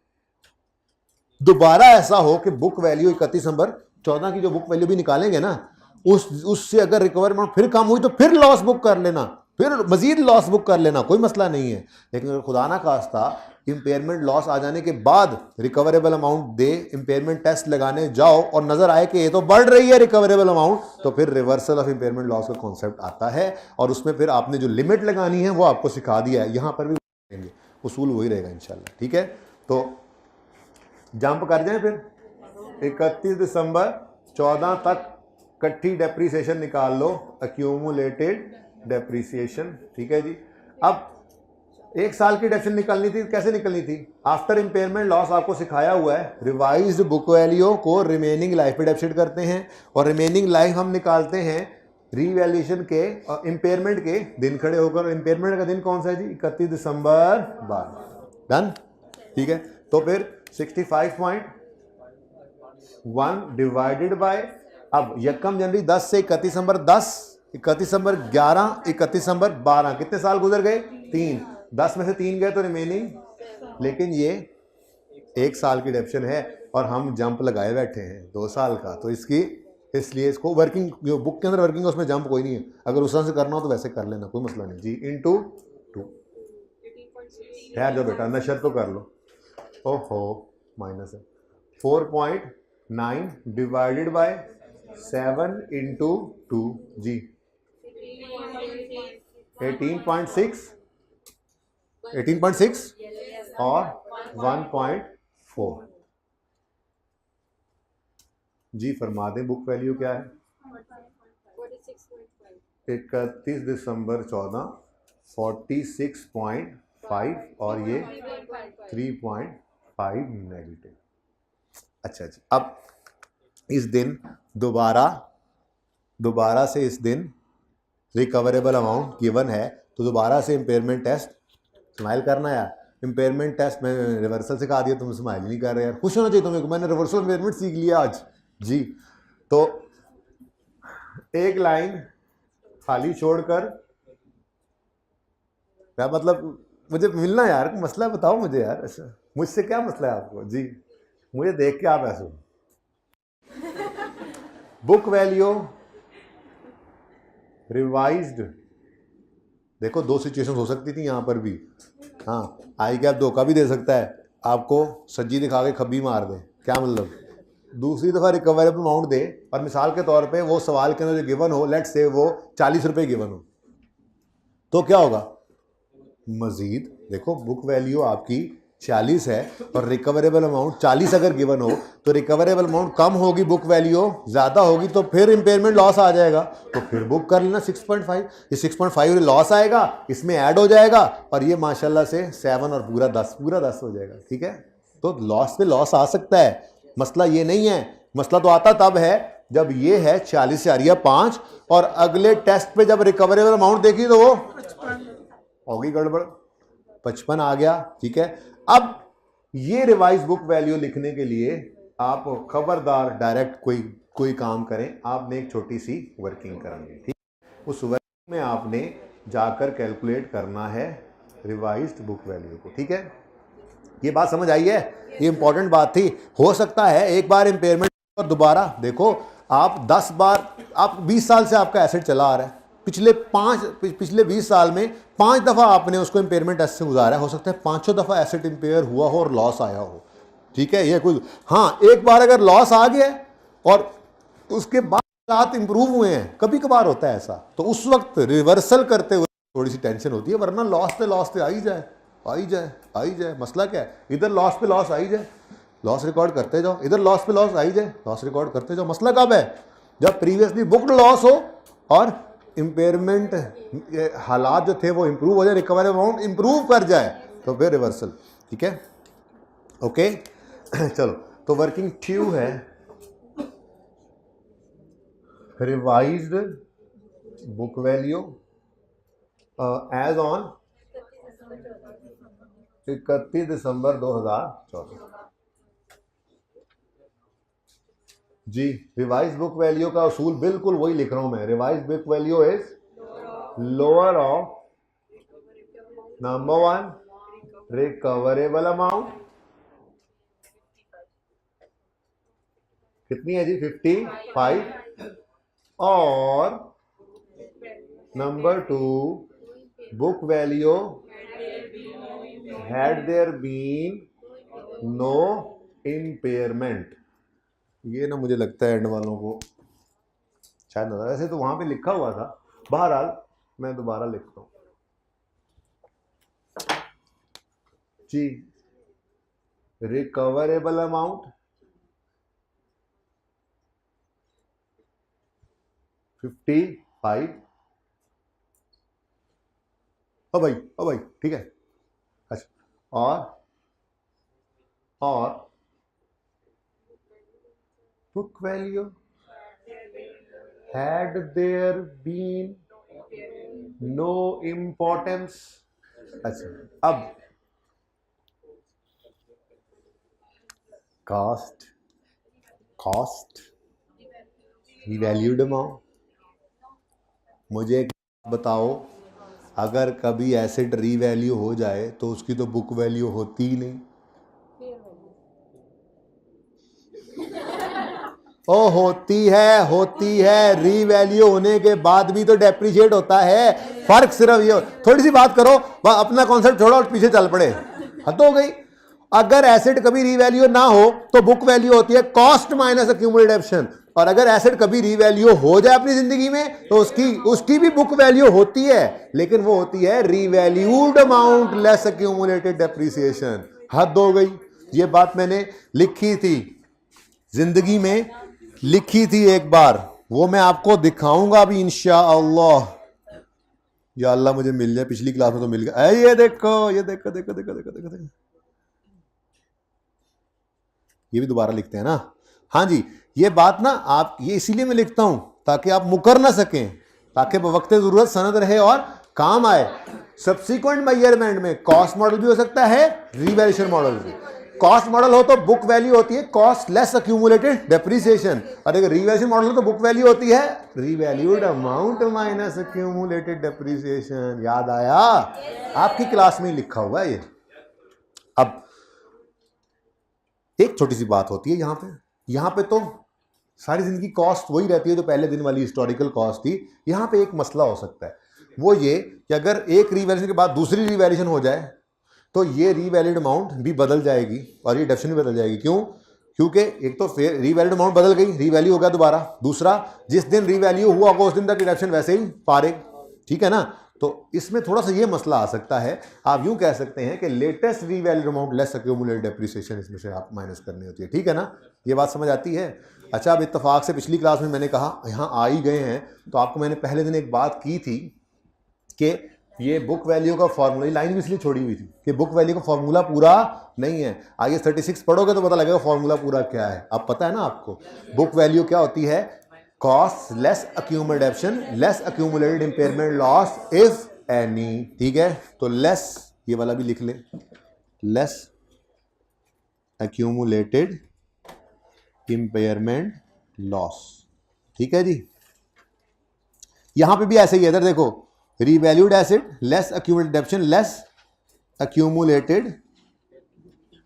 दोबारा ऐसा हो कि बुक वैल्यू 31/14 की जो बुक वैल्यू भी निकालेंगे ना, उससे अगर रिकवर अमाउंट फिर कम हुई तो फिर लॉस बुक कर लेना, फिर मजीद लॉस बुक कर लेना, कोई मसला नहीं है। लेकिन अगर खुदा ना खास्ता इंपेयरमेंट लॉस आ जाने के बाद रिकवरेबल अमाउंट दे, इंपेयरमेंट टेस्ट लगाने जाओ और नजर आए कि ये तो बढ़ रही है रिकवरेबल अमाउंट, तो फिर रिवर्सल ऑफ इंपेयरमेंट लॉस का कॉन्सेप्ट आता है, और उसमें फिर आपने जो लिमिट लगानी है वो आपको सिखा दिया है, यहां पर भी देंगे, उसूल वही रहेगा इंशाल्लाह, ठीक है। तो जंप कर जाए फिर 31/14 तक इकट्ठी डेप्रीसिएशन निकाल लो, एक्यूमुलेटेड डेप्रीसिएशन, ठीक है जी। अब 1 साल की डेप्शन निकलनी थी, कैसे निकलनी थी? आफ्टर इम्पेयरमेंट लॉस आपको सिखाया हुआ है, रिवाइज्ड बुक वैल्यू को रिमेनिंग लाइफ पे डेप्शिट करते हैं और रिमेनिंग लाइफ हम निकालते हैं रीवैल्यूएशन के इम्पेयरमेंट के दिन खड़े होकर। इम्पेयरमेंट का दिन कौन सा है जी? 31 दिसंबर 12। डन, ठीक है। तो फिर 65.1 डिवाइडेड बाय, अब यकम जनवरी 10 से 31 दिसंबर 10, 31 दिसंबर 11, 31 दिसंबर 12, कितने साल गुजर गए? 3। 10 में से 3 गए तो रिमेनिंग, लेकिन ये 1 साल की डेप्शन है और हम जंप लगाए बैठे हैं 2 साल का, तो इसकी इसलिए इसको वर्किंग, जो बुक के अंदर वर्किंग है उसमें जंप कोई नहीं है। अगर उस तरह से करना हो तो वैसे कर लेना, कोई मसला नहीं जी। इंटू 2, ठहर जाओ बेटा, नशर तो कर लो। ओहो, माइनस है। 4.9 डिवाइडेड बाय 7 इंटू 2 जी, 18.6 और 1.4 जी। फरमा दें बुक वैल्यू क्या है? 31 दिसंबर 14, 46.5 और ये 3.5 नेगेटिव। अच्छा जी, अब इस दिन दोबारा से इस दिन रिकवरेबल अमाउंट गिवन है, तो दोबारा से इम्पेयरमेंट टेस्ट स्माइल करना है यार। इम्पेयरमेंट टेस्ट में रिवर्सल सिखा दिया, तुम स्माइल नहीं कर रहे यार। खुश होना चाहिए तुम्हें, मैंने रिवर्सल इम्पेयरमेंट सीख लिया आज जी। तो एक लाइन खाली छोड़कर, क्या मतलब? मुझे मिलना यार, मसला बताओ मुझे यार, ऐसा मुझसे क्या मसला है आपको जी? मुझे देख के आप ऐसे बुक वैल्यू रिवाइज्ड, देखो 2 सिचुएशन हो सकती थी यहाँ पर भी। हाँ, आई कैप धोखा भी दे सकता है आपको, सज्जी दिखा के खब्बी मार दे, क्या मतलब? दूसरी दफ़ा रिकवरेबल अमाउंट दे और मिसाल के तौर पे वो सवाल के अंदर जो गिवन हो, लेट से वो 40 रुपये गिवन हो, तो क्या होगा? मजीद देखो, बुक वैल्यू आपकी 40 है और रिकवरेबल अमाउंट 40 अगर गिवन हो, तो रिकवरेबल अमाउंट कम होगी, बुक वैल्यू ज़्यादा होगी, तो फिर इम्पेयरमेंट लॉस आ जाएगा, तो फिर बुक कर लेना 6.5। ये 6.5 लॉस आएगा, इसमें ऐड हो जाएगा और ये माशाल्लाह से 7 और पूरा 10 हो जाएगा, ठीक है। तो लॉस पे लॉस आ सकता है, मसला ये नहीं है। मसला तो आता तब है जब ये है 40 से आ रही है 5 और अगले टेस्ट पे जब रिकवरेबल अमाउंट देखी तो वो होगी गड़बड़, 55 आ गया, ठीक है। अब ये रिवाइज बुक वैल्यू लिखने के लिए आप खबरदार डायरेक्ट कोई काम करें, आपने एक छोटी सी वर्किंग करेंगे, ठीक। उस वर्किंग में आपने जाकर कैलकुलेट करना है रिवाइज्ड बुक वैल्यू को, ठीक है। ये बात समझ आई है? ये इंपॉर्टेंट बात थी। हो सकता है एक बार इम्पेयरमेंट और दोबारा देखो, आप 10 बार, आप 20 साल से आपका एसेट चला आ रहा है, पिछले 20 साल में 5 दफ़ा आपने उसको इम्पेयरमेंट टेस्ट से गुजारा है। हो सकता है 5 दफ़ा एसेट इम्पेयर हुआ हो और लॉस आया हो, ठीक है। ये कुछ, हाँ, एक बार अगर लॉस आ गया और उसके बाद हालात इंप्रूव हुए हैं, कभी कभार होता है ऐसा, तो उस वक्त रिवर्सल करते हुए थोड़ी सी टेंशन होती है, वरना लॉस पे आ ही जाए। मसला क्या है? इधर लॉस पे लॉस आ ही जाए, लॉस रिकॉर्ड करते जाओ, इधर लॉस पे लॉस आ ही जाए, लॉस रिकॉर्ड करते जाओ। मसला कब है? जब प्रीवियसली बुक्ड लॉस हो और इम्पेयरमेंट हालात जो थे वो इंप्रूव हो जाए, रिकवरी अमाउंट इंप्रूव कर जाए, तो फिर रिवर्सल, ठीक है, ओके। चलो, तो वर्किंग ट्यू है revised book value as on 31 December 2014 जी। रिवाइज बुक वैल्यू का उसूल बिल्कुल वही लिख रहा हूं मैं। Revise book value is lower of number 1 recoverable amount, कितनी है जी? 55, और number 2 book value had there been no impairment. ये ना मुझे लगता है एंड वालों को शायद नजर, ऐसे तो वहां पे लिखा हुआ था, बहरहाल मैं दोबारा लिखता हूं जी। रिकवरेबल अमाउंट 55, ओ भाई ठीक है, और book value had there been no importance। अच्छा, अब कॉस्ट रिवैल्यूड अमाउंट। मुझे एक बताओ, अगर कभी एसेट रीवैल्यू हो जाए तो उसकी तो बुक वैल्यू होती ही नहीं। ओ होती है रीवैल्यू होने के बाद भी तो डेप्रिशिएट होता है। फर्क सिर्फ ये, थोड़ी सी बात करो, अपना कॉन्सेप्ट छोड़ो और पीछे चल पड़े, हद हो गई। अगर एसेट कभी रीवैल्यू ना हो तो बुक वैल्यू होती है कॉस्ट माइनस एक्यूमुलेटेड, और अगर एसेट कभी रीवैल्यू हो जाए अपनी जिंदगी में तो उसकी भी बुक वैल्यू होती है, लेकिन वो होती है revalued amount less accumulated depreciation. हद हो गई। ये बात मैंने लिखी थी, जिंदगी में लिखी थी एक बार, वो मैं आपको दिखाऊंगा भी इंशाअल्लाह। या अल्लाह मुझे मिल जाए, पिछली क्लास में तो मिल गया। ये देखो, ये देखो देखो देखो देखो देखो देखो, ये भी दोबारा लिखते हैं ना। हाँ जी, ये बात ना आप, ये इसीलिए मैं लिखता हूं ताकि आप मुकर ना सकें, ताकि वक्त जरूरत सनद रहे और काम आए। सब्सिक्वेंट मेजरमेंट में कॉस्ट मॉडल भी हो सकता है, रिवैल्यूएशन मॉडल भी। कॉस्ट मॉडल हो तो बुक वैल्यू होती है कॉस्ट लेस एक्यूमुलेटेड डेप्रिसिएशन, और अगर रिवैल्यूएशन मॉडल हो तो बुक वैल्यू होती है revalued amount minus accumulated depreciation. याद आया? आपकी क्लास में लिखा हुआ है ये। अब एक छोटी सी बात होती है यहां पे तो सारी जिंदगी कॉस्ट वही रहती है जो पहले दिन वाली हिस्टोरिकल कॉस्ट थी। यहां पे एक मसला हो सकता है, वो ये कि अगर एक रिवैल्यूएशन के बाद दूसरी रिवैल्यूएशन हो जाए तो ये रीवैल्यूड अमाउंट भी बदल जाएगी और ये डेफिनेशन भी बदल जाएगी। क्यों? क्योंकि एक तो फिर रीवैल्यूड अमाउंट बदल गई, रीवैल्यू हो गया दोबारा। दूसरा, जिस दिन रीवैल्यू हुआ होगा उस दिन तक डिडक्शन वैसे ही फारिग, ठीक है ना। तो इसमें थोड़ा सा ये मसला आ सकता है। आप यूं कह सकते हैं कि latest revalued amount less accumulated depreciation इसमें से आप माइनस करनी होती है, ठीक है ना। ये बात समझ आती है? अच्छा, अब इत्तेफाक से पिछली क्लास में मैंने कहा यहाँ आ ही गए हैं तो आपको मैंने पहले दिन एक बात की थी कि ये बुक वैल्यू का फॉर्मूला, लाइन भी इसलिए छोड़ी हुई थी कि बुक वैल्यू का फॉर्मूला पूरा नहीं है। आगे 36 पढ़ोगे तो पता लगेगा फॉर्मूला पूरा क्या है। अब पता है ना आपको बुक वैल्यू क्या होती है? Cost less accumulation less accumulated impairment loss if any, ठीक है। तो लेस, ये वाला भी लिख ले, लेस एक्यूमुलेटेड इंपेयरमेंट लॉस, ठीक है जी। यहां पे भी ऐसे ही है, इधर देखो, revalued asset less accumulated depreciation less accumulated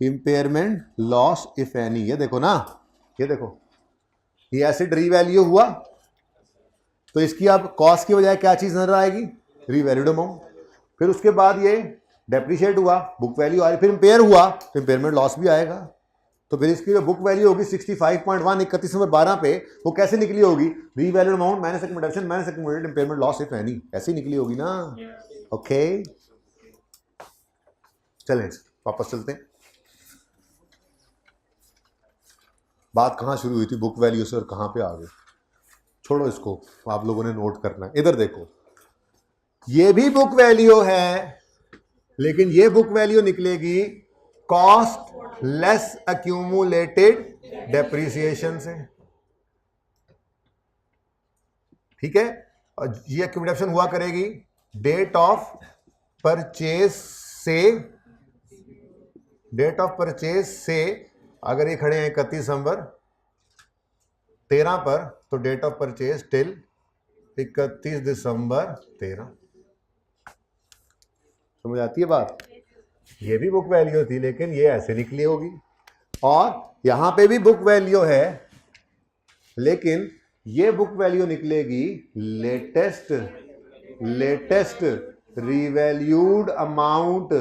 impairment loss if any। ये देखो ना, ये देखो, ये एसेट रीवैल्यू हुआ तो इसकी अब कॉस्ट की बजाय क्या चीज नजर आएगी? Revalued amount. फिर उसके बाद ये डेप्रिशिएट हुआ, बुक वैल्यू आ रही, फिर इंपेयर हुआ तो इंपेयरमेंट लॉस भी आएगा। तो फिर इसकी जो बुक वैल्यू होगी 65.1 31 नंबर 12 पे, वो कैसे निकली होगी? Revalued amount minus accumulation minus accumulated impairment loss if any, ऐसे निकली होगी ना। ओके, चलें वापस चलते हैं। बात कहाँ शुरू हुई थी बुक वैल्यू से और कहाँ पे आ गए? छोड़ो इसको, आप लोगों ने नोट करना है। इधर देखो, ये भी बुक वैल्यू है, लेकिन ये बुक वैल्यू निकलेगी कॉस्ट लेस एक्यूमुलेटेड डेप्रिसिएशन से, ठीक है। और ये एक्यूमुलेशन हुआ करेगी डेट ऑफ परचेज से, डेट ऑफ परचेज से अगर ये खड़े हैं 31 दिसंबर 13 पर, तो डेट ऑफ परचेज टिल 31 दिसंबर 13। समझ आती है बात? ये भी बुक वैल्यू थी, लेकिन ये ऐसे निकली होगी। और यहां पे भी बुक वैल्यू है, लेकिन ये बुक वैल्यू निकलेगी latest revalued amount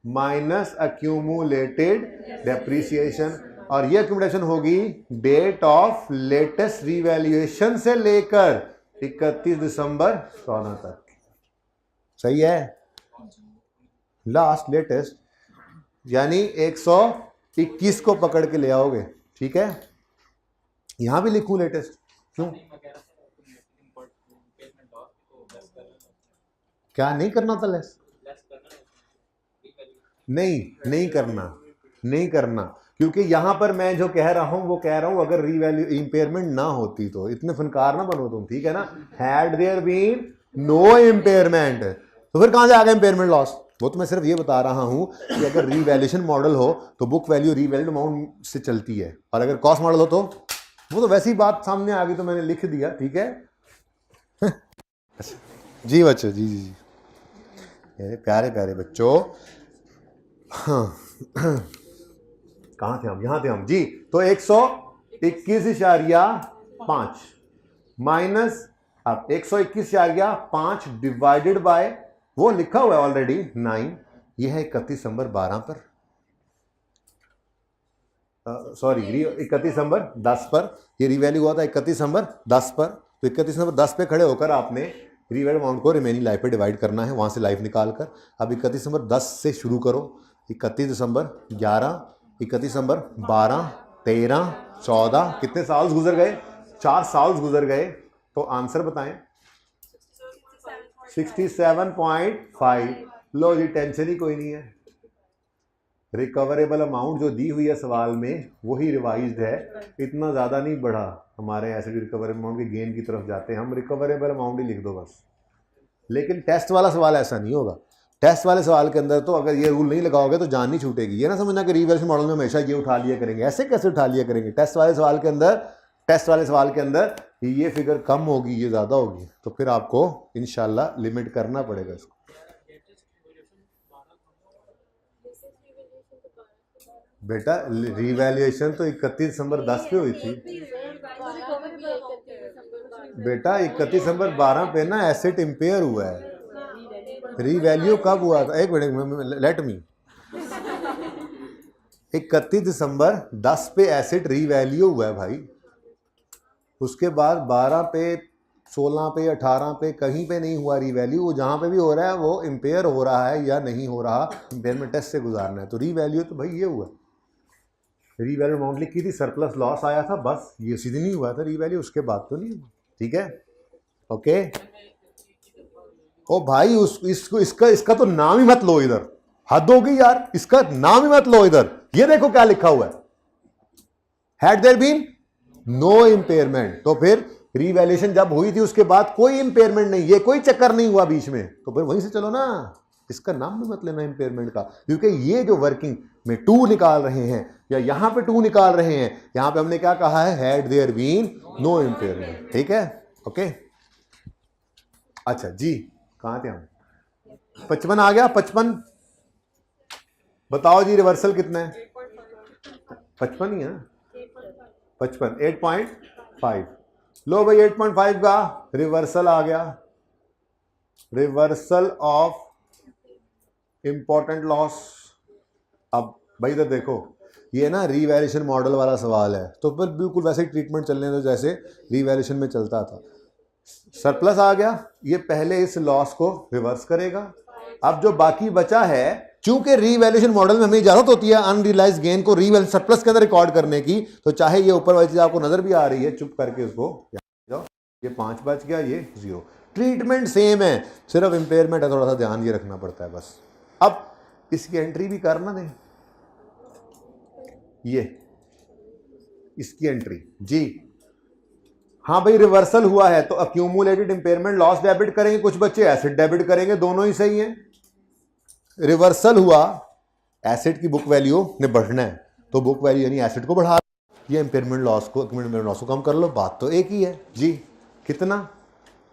minus accumulated depreciation, और ये एक्यूमुलेशन होगी डेट ऑफ लेटेस्ट रिवैल्यूएशन से लेकर 31 दिसंबर 14 तक। सही है? लास्ट लेटेस्ट यानी 121 को पकड़ के ले आओगे, ठीक है। यहां भी लिखूं लेटेस्ट, क्यों? क्या नहीं करना था? लेस नहीं करना, नहीं करना, क्योंकि यहाँ पर मैं जो कह रहा हूँ वो कह रहा हूँ अगर रीवैल्यू इम्पेयरमेंट ना होती तो, इतने फनकार ना बनो तुम, ठीक है ना। Had there been no impairment, तो फिर कहाँ से आ गया इम्पेयरमेंट लॉस? वो तो मैं सिर्फ ये बता रहा हूँ कि अगर रीवैल्यूएशन मॉडल हो तो बुक वैल्यू रीवैल्यूड अमाउंट से चलती है, और अगर कॉस्ट मॉडल हो तो वो तो वैसी बात सामने आ गई तो मैंने लिख दिया, ठीक है। अच्छा जी बच्चों, जी जी जी, मेरे प्यारे प्यारे बच्चों, हाँ कहाँ थे हम? यहाँ थे हम जी। तो 121.5 माइनस, अब 121.5 डिवाइडेड बाय, वो लिखा हुआ है ऑलरेडी 9, ये है 31 दिसंबर 12 पर, सॉरी 31 दिसंबर 10 पर, ये रिवैल्यू हुआ था 31 दिसंबर 10 पर। तो 31 दिसंबर 10 पे खड़े होकर आपने रिवैल्यू अमाउंट को रिमेनिंग लाइफ पे डिवाइड करना है, वहां से लाइफ निकाल कर। अब 31 दिसंबर 10 से शुरू करो, 31 दिसंबर 11, 31 दिसंबर 12, 13, 14, कितने साल गुजर गए? 4 साल गुजर गए। तो आंसर बताएं। 67.5। लो जी, टेंशन ही कोई नहीं है। रिकवरेबल अमाउंट जो दी हुई है सवाल में वही रिवाइज्ड है, इतना ज़्यादा नहीं बढ़ा। हमारे ऐसे भी रिकवरेबल अमाउंट के गेन की तरफ जाते हैं, हम रिकवरेबल अमाउंट ही लिख दो बस। लेकिन टेस्ट वाला सवाल ऐसा नहीं होगा। टेस्ट वाले सवाल के अंदर तो अगर ये रूल नहीं लगाओगे तो जान नहीं छूटेगी। ये ना समझना कि रीवैल्यूएशन मॉडल में हमेशा ये उठा लिया करेंगे, ऐसे कैसे उठा लिया करेंगे। टेस्ट वाले सवाल के अंदर ये फिगर कम होगी, ये ज़्यादा होगी, तो फिर आपको इंशाल्लाह लिमिट करना पड़ेगा इसको। बेटा रिवैल्यूएशन तो 31 दिसंबर 10 पे हुई थी बेटा। 31 दिसंबर 12 पे ना एसेट इम्पेयर हुआ है। रीवैल्यू कब हुआ था? एक मिनट, लेट मी। 31 दिसंबर 10 पे एसेट रीवैल्यू हुआ है भाई। उसके बाद 12 पे, 16 पे, 18 पे कहीं पे नहीं हुआ रीवैल्यू। वो जहाँ पे भी हो रहा है वो इम्पेयर हो रहा है या नहीं हो रहा, इम्पेयरमेंट टेस्ट से गुजारना है। तो रीवैल्यू तो भाई ये हुआ, रीवैल्यू अमाउंट लिखी थी, सरप्लस लॉस आया था, बस ये सीधे नहीं हुआ था रीवैल्यू, उसके बाद तो नहीं हुआ। ठीक है, ओके। ओ भाई इसका तो नाम ही मत लो इधर, हद होगी यार, इसका नाम ही मत लो इधर। ये देखो क्या लिखा हुआ है, had there been no impairment. तो फिर रीवैल्यूएशन जब हुई थी उसके बाद कोई इम्पेयरमेंट नहीं, ये कोई चक्कर नहीं हुआ बीच में, तो फिर वहीं से चलो ना। इसका नाम भी मत लेना इम्पेयरमेंट का, क्योंकि ये जो वर्किंग में 2 निकाल रहे हैं या यहां पे 2 निकाल रहे हैं, यहां पे हमने क्या कहा है? Had there been no impairment. ठीक है, ओके। अच्छा जी, कहां थे हम? 55 आ गया। 55 बताओ जी, रिवर्सल कितना है? 55 ही है ना? 55 8.5। लो भाई 8.5 का रिवर्सल आ गया, रिवर्सल ऑफ इंपॉर्टेंट लॉस। अब भाई इधर देखो, ये ना रीवैल्यूएशन मॉडल वाला सवाल है, तो फिर बिल्कुल वैसे ही ट्रीटमेंट चलने दो जैसे रीवैल्यूएशन में चलता था। सरप्लस आ गया, ये पहले इस लॉस को रिवर्स करेगा। अब जो बाकी बचा है, चूंकि रीवैल्यूएशन मॉडल में हमें इजाजत होती है अनरियलाइज्ड गेन को रीवैल्यू सरप्लस के अंदर रिकॉर्ड करने की, तो चाहे ये ऊपर वाली चीज आपको नजर भी आ रही है, चुप करके उसको जाओ। ये 5 बच गया, ये 0। ट्रीटमेंट सेम है, सिर्फ इंपेयरमेंट है, थोड़ा सा ध्यान ये रखना पड़ता है बस। अब इसकी एंट्री भी करना दें, ये इसकी एंट्री जी। हाँ भाई रिवर्सल हुआ है तो अक्यूमुलेटेड इंपेयरमेंट लॉस डेबिट करेंगे, कुछ बच्चे एसेट डेबिट करेंगे, दोनों ही सही है। रिवर्सल हुआ, एसेट की बुक वैल्यू ने बढ़ना है, तो बुक वैल्यू यानी एसेट को बढ़ा, ये इंपेयरमेंट लॉस को, अक्यूमुलेटेड लॉस को कम कर लो, बात तो एक ही है जी। कितना?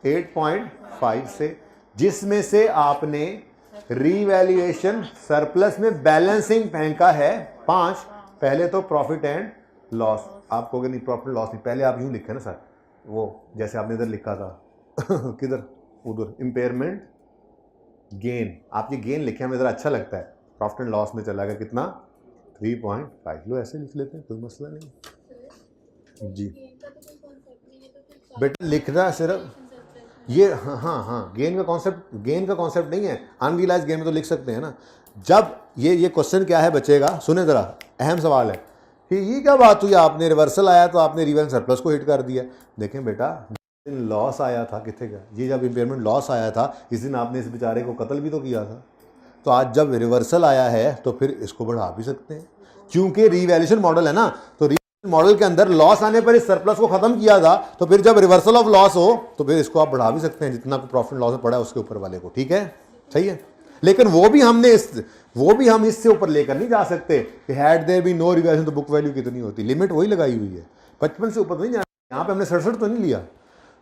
8.5 से, जिसमें से आपने रीवैल्यूएशन सरप्लस में बैलेंसिंग फेंका है 5। पहले तो प्रॉफिट एंड लॉस, आप कहोगे नहीं प्रॉफिट लॉस नहीं, पहले आप यूं लिखे ना सर, वो जैसे आपने इधर लिखा था किधर? उधर इंपेयरमेंट गेन, आप ये गेन लिखे हमें ज़रा अच्छा लगता है, प्रॉफिट एंड लॉस में चला गया कितना? 3.5। लो ऐसे लिख लेते हैं, कोई मसला नहीं जी। बेटा लिखना सिर्फ ये, हाँ गेन का कॉन्सेप्ट नहीं है, अनरियलाइज्ड गेन में तो लिख सकते हैं ना। जब ये क्वेश्चन क्या है बचेगा, सुने ज़रा, अहम सवाल है कि ये क्या बात हुई, आपने रिवर्सल आया तो आपने रिवैल्यूएशन सरप्लस को हिट कर दिया। देखें बेटा, लॉस आया था, कितने का? ये जब इंपेयरमेंट लॉस आया था, इस दिन आपने इस बेचारे को कत्ल भी तो किया था। तो आज जब रिवर्सल आया है तो फिर इसको बढ़ा भी सकते हैं, क्योंकि रीवैल्यूएशन मॉडल है ना, तो रीवैल्यूएशन मॉडल के अंदर लॉस आने पर इस सरप्लस को खत्म किया था, तो फिर जब रिवर्सल ऑफ लॉस हो तो फिर इसको आप बढ़ा भी सकते हैं जितना प्रॉफिट लॉस में पड़ा है उसके ऊपर वाले को। ठीक है, सही है। लेकिन वो भी हम इससे ऊपर लेकर नहीं जा सकते कि had there be no revaluation तो बुक वैल्यू कितनी होती, लिमिट वही लगाई हुई है, 55 से ऊपर तो नहीं जाना। यहाँ पे हमने 67 तो नहीं लिया।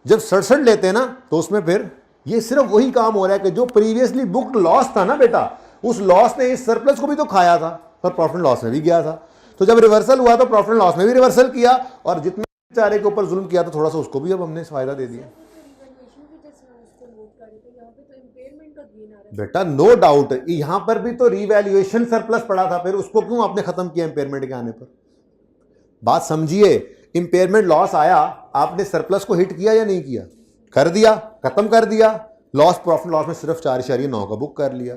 जब 67 लेते हैं ना तो उसमें फिर ये सिर्फ वही काम हो रहा है कि जो प्रीवियसली बुक्ड लॉस था ना बेटा, उस लॉस ने इस सरप्लस को भी तो खाया था पर प्रॉफिट लॉस में भी गया था। तो जब रिवर्सल हुआ तो प्रॉफिट लॉस में भी रिवर्सल किया, और जितने बेचारे के ऊपर जुल्म किया था थोड़ा सा उसको भी अब हमने फायदा दे दिया। बेटा नो डाउट यहां पर भी तो रीवैल्यूएशन सरप्लस पड़ा था, फिर उसको क्यों आपने खत्म किया इंपेयरमेंट के आने पर? बात समझिए, इंपेयरमेंट लॉस आया, आपने सरप्लस को हिट किया या नहीं किया? कर दिया, खत्म कर दिया। लॉस प्रॉफिट लॉस में सिर्फ 4.9 का बुक कर लिया।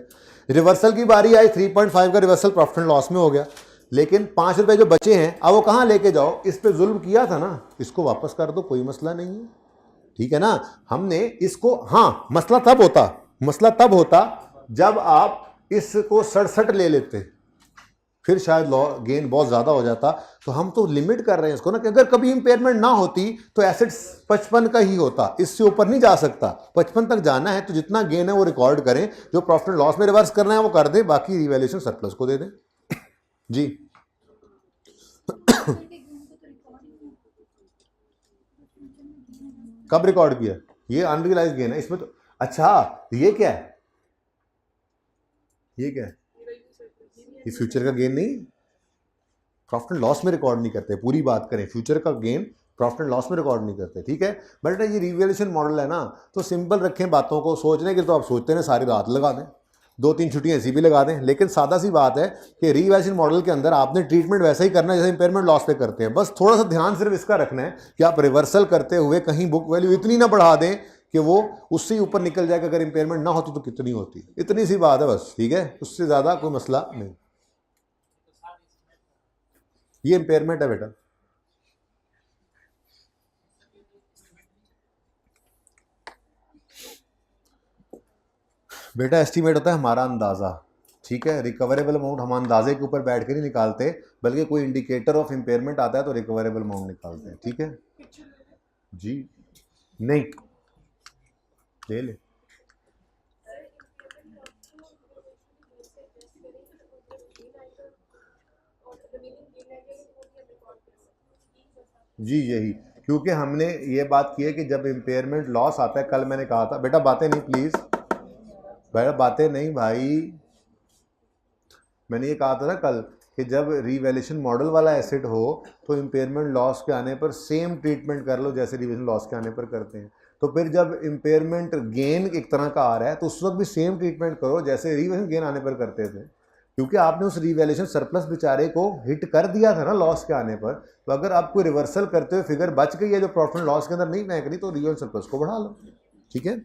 रिवर्सल की बारी आई, 3.5 का रिवर्सल प्रॉफिट लॉस में हो गया, लेकिन 5 रुपए जो बचे हैं अब वो कहां लेके जाओ? इस पे जुल्म किया था ना, इसको वापस कर दो, कोई मसला नहीं है। ठीक है ना, हमने इसको, हाँ मसला तब होता जब आप इसको 67 ले लेते, फिर शायद गेन बहुत ज्यादा हो जाता। तो हम तो लिमिट कर रहे हैं इसको ना कि अगर कभी इंपेयरमेंट ना होती तो एसेट्स 55 का ही होता, इससे ऊपर नहीं जा सकता। 55 तक जाना है तो जितना गेन है वो रिकॉर्ड करें, जो प्रॉफिट लॉस में रिवर्स करना है वो कर दें, बाकी रिवैल्यूएशन सरप्लस को दे दें। जी कब रिकॉर्ड किया? ये अनरियलाइज गेन है इसमें तो। अच्छा ये क्या है? ये फ्यूचर का गेन नहीं, प्रॉफिट एंड लॉस में रिकॉर्ड नहीं करते। पूरी बात करें, फ्यूचर का गेन प्रॉफिट एंड लॉस में रिकॉर्ड नहीं करते। ठीक है, बट ये रिवैल्यूएशन मॉडल है ना, तो सिंपल रखें बातों को। सोचने के तो आप सोचते हैं सारी रात लगा दें, 2-3 छुट्टियां ऐसी भी लगा दें, लेकिन सादा सी बात है कि रिवैल्यूएशन मॉडल के अंदर आपने ट्रीटमेंट वैसा ही करना है जैसे इंपेयरमेंट लॉस पे करते हैं। बस थोड़ा सा ध्यान सिर्फ इसका रखना है कि आप रिवर्सल करते हुए कहीं बुक वैल्यू इतनी ना बढ़ा दें कि वो उससे ही ऊपर निकल जाए कि अगर इंपेयरमेंट ना होती तो कितनी होती। इतनी सी बात है बस, ठीक है, उससे ज़्यादा कोई मसला नहीं। ये इंपेयरमेंट है बेटा। बेटा एस्टीमेट होता है हमारा अंदाज़ा, ठीक है। रिकवरेबल अमाउंट हम अंदाजे के ऊपर बैठ के नहीं निकालते, बल्कि कोई इंडिकेटर ऑफ इंपेयरमेंट आता है तो रिकवरेबल अमाउंट निकालते हैं। ठीक है जी, नहीं ले ले। जी यही, क्योंकि हमने ये बात की है कि जब इंपेयरमेंट लॉस आता है, कल मैंने कहा था बेटा, बातें नहीं प्लीज़, बेटा बातें नहीं भाई, मैंने ये कहा था ना कल कि जब रिवैल्यूएशन मॉडल वाला एसेट हो तो इंपेयरमेंट लॉस के आने पर सेम ट्रीटमेंट कर लो जैसे रिवैल्यूएशन लॉस के आने पर करते हैं। तो फिर जब इंपेयरमेंट गेन एक तरह का आ रहा है तो उस वक्त भी सेम ट्रीटमेंट करो जैसे रिवैल्यूएशन गेन आने पर करते थे, क्योंकि आपने उस रिवैल्यूएशन सरप्लस बेचारे को हिट कर दिया था ना लॉस के आने पर। तो अगर आपको रिवर्सल करते हुए फिगर बच गई है जो प्रॉफिट लॉस के अंदर नहीं फेंक रही, तो रिवैल्यूएशन सरप्लस को बढ़ा लो। ठीक है,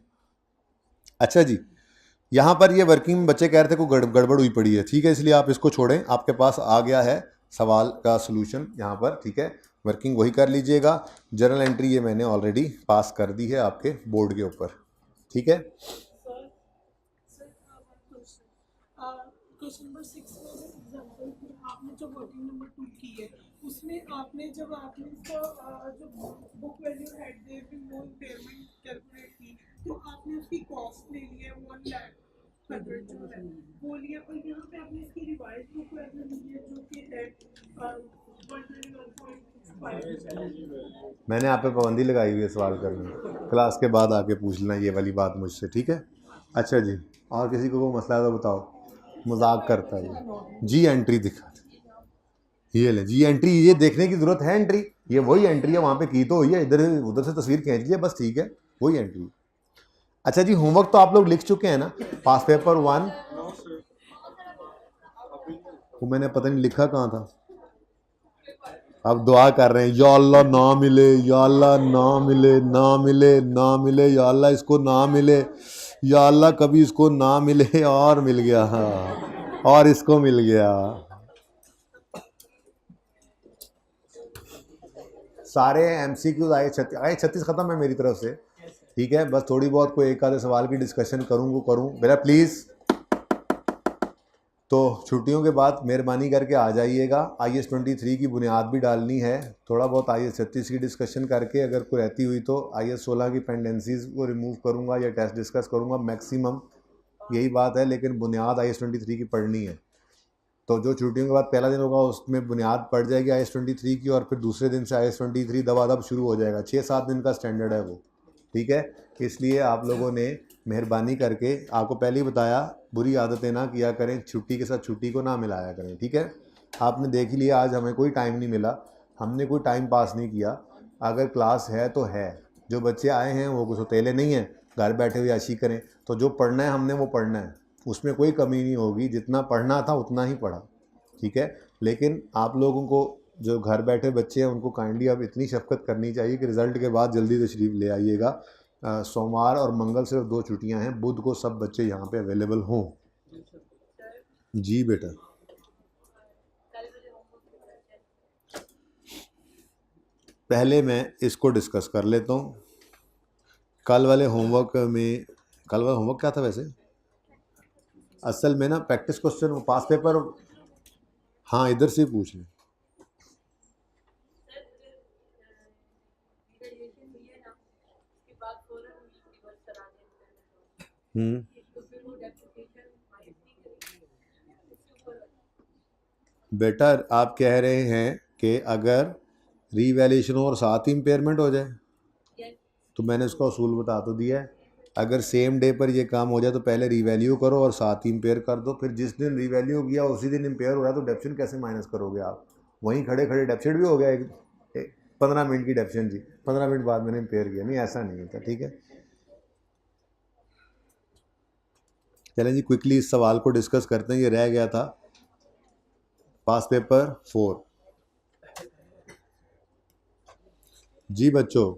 अच्छा जी, यहाँ पर ये वर्किंग में बच्चे कह रहे थे कोई गड़बड़ हुई पड़ी है। ठीक है, इसलिए आप इसको छोड़ें, आपके पास आ गया है सवाल का सलूशन यहाँ पर। ठीक है, वर्किंग वही कर लीजिएगा। जर्नल एंट्री ये मैंने ऑलरेडी पास कर दी है आपके बोर्ड के ऊपर। ठीक है, क्वेश्चन नंबर 6 में एग्जांपल आपने जो वर्किंग नंबर 2 की है उसमें आपने जब आपने इसका जो book value had there been no impairment calculate की, तो आपने उसकी कॉस्ट ले लिया 1 लाख 100 जो है वो लिया, और यहाँ पे आपने इसकी रिवाइज बुक वैल्यू ली है जो कि है 121.5। मैंने आप पे पाबंदी लगाई हुई है सवाल करने, क्लास के बाद आके पूछ लेना ये वाली बात मुझसे। ठीक है, अच्छा जी, और किसी को कोई मसला है तो बताओ। मजाक करता है जी, एंट्री दिखा, ये ले जी एंट्री, ये देखने की जरूरत है एंट्री, ये वही एंट्री है, वहाँ पे की तो हुई है, इधर उधर से तस्वीर खींच लीजिए बस, ठीक है, वही एंट्री। अच्छा जी, होमवर्क तो आप लोग लिख चुके हैं ना, पास पेपर 1 वो मैंने पता नहीं लिखा कहाँ था। अब दुआ कर रहे हैं, या अल्लाह ना मिले, या अल्लाह ना मिले, ना मिले, ना मिले, या अल्लाह इसको ना मिले, या अल्लाह कभी इसको ना मिले, और मिल गया, हाँ, और इसको मिल गया। सारे MCQs आए 36 खत्म है मेरी तरफ से। ठीक है, बस थोड़ी बहुत कोई एक आधे सवाल की डिस्कशन करूँ बेटा प्लीज़। तो छुट्टियों के बाद मेहरबानी करके आ जाइएगा। IAS 23 की बुनियाद भी डालनी है, थोड़ा बहुत IAS 36 की डिस्कशन करके अगर कोई रहती हुई तो IAS 16 की पेंडेंसीज को रिमूव करूँगा या टेस्ट डिस्कस करूँगा, मैक्सिमम यही बात है। लेकिन बुनियाद IAS 23 की पढ़नी है। तो जो छुट्टियों के बाद पहला दिन होगा उसमें बुनियाद पड़ जाएगी IAS 23 की, और फिर दूसरे दिन से IAS 23 दबादब शुरू हो जाएगा। 6-7 दिन का स्टैंडर्ड है वो, ठीक है। इसलिए आप लोगों ने मेहरबानी करके, आपको पहले ही बताया, बुरी आदतें ना किया करें, छुट्टी के साथ छुट्टी को ना मिलाया करें, ठीक है। आपने देख ही लिया आज हमें कोई टाइम नहीं मिला, हमने कोई टाइम पास नहीं किया। अगर क्लास है तो है, जो बच्चे आए हैं वो कुछ सौतेले नहीं हैं, घर बैठे हुए याशी करें। तो जो पढ़ना है हमने वो पढ़ना है, उसमें कोई कमी नहीं होगी, जितना पढ़ना था उतना ही पढ़ा, ठीक है। लेकिन आप लोगों को जो घर बैठे बच्चे हैं उनको काइंडली अब इतनी शफकत करनी चाहिए कि रिज़ल्ट के बाद जल्दी तशरीफ़ ले आइएगा। सोमवार और मंगल सिर्फ 2 छुट्टियां हैं, बुध को सब बच्चे यहाँ पे अवेलेबल हों। जी बेटा, पहले मैं इसको डिस्कस कर लेता हूँ। कल वाले होमवर्क क्या था वैसे? असल में ना प्रैक्टिस क्वेश्चन, पास पेपर, हाँ इधर से पूछ लें। बेटा आप कह रहे हैं कि अगर रीवैल्यूएशन हो और साथ ही इम्पेयरमेंट हो जाए, तो मैंने उसका असूल बता तो दिया है। अगर सेम डे पर ये काम हो जाए तो पहले रीवैल्यू करो और साथ ही इम्पेयर कर दो। फिर जिस दिन रीवैल्यू किया उसी दिन इम्पेयर हो रहा है तो डेप्शन कैसे माइनस करोगे आप? वहीं खड़े खड़े डेप्शन भी हो गया, एक 15 मिनट की डेप्शन जी, 15 मिनट बाद मैंने इम्पेयर किया, नहीं ऐसा नहीं होता, ठीक है। चलें जी, क्विकली इस सवाल को डिस्कस करते हैं। ये रह गया था पास पेपर 4 जी बच्चों।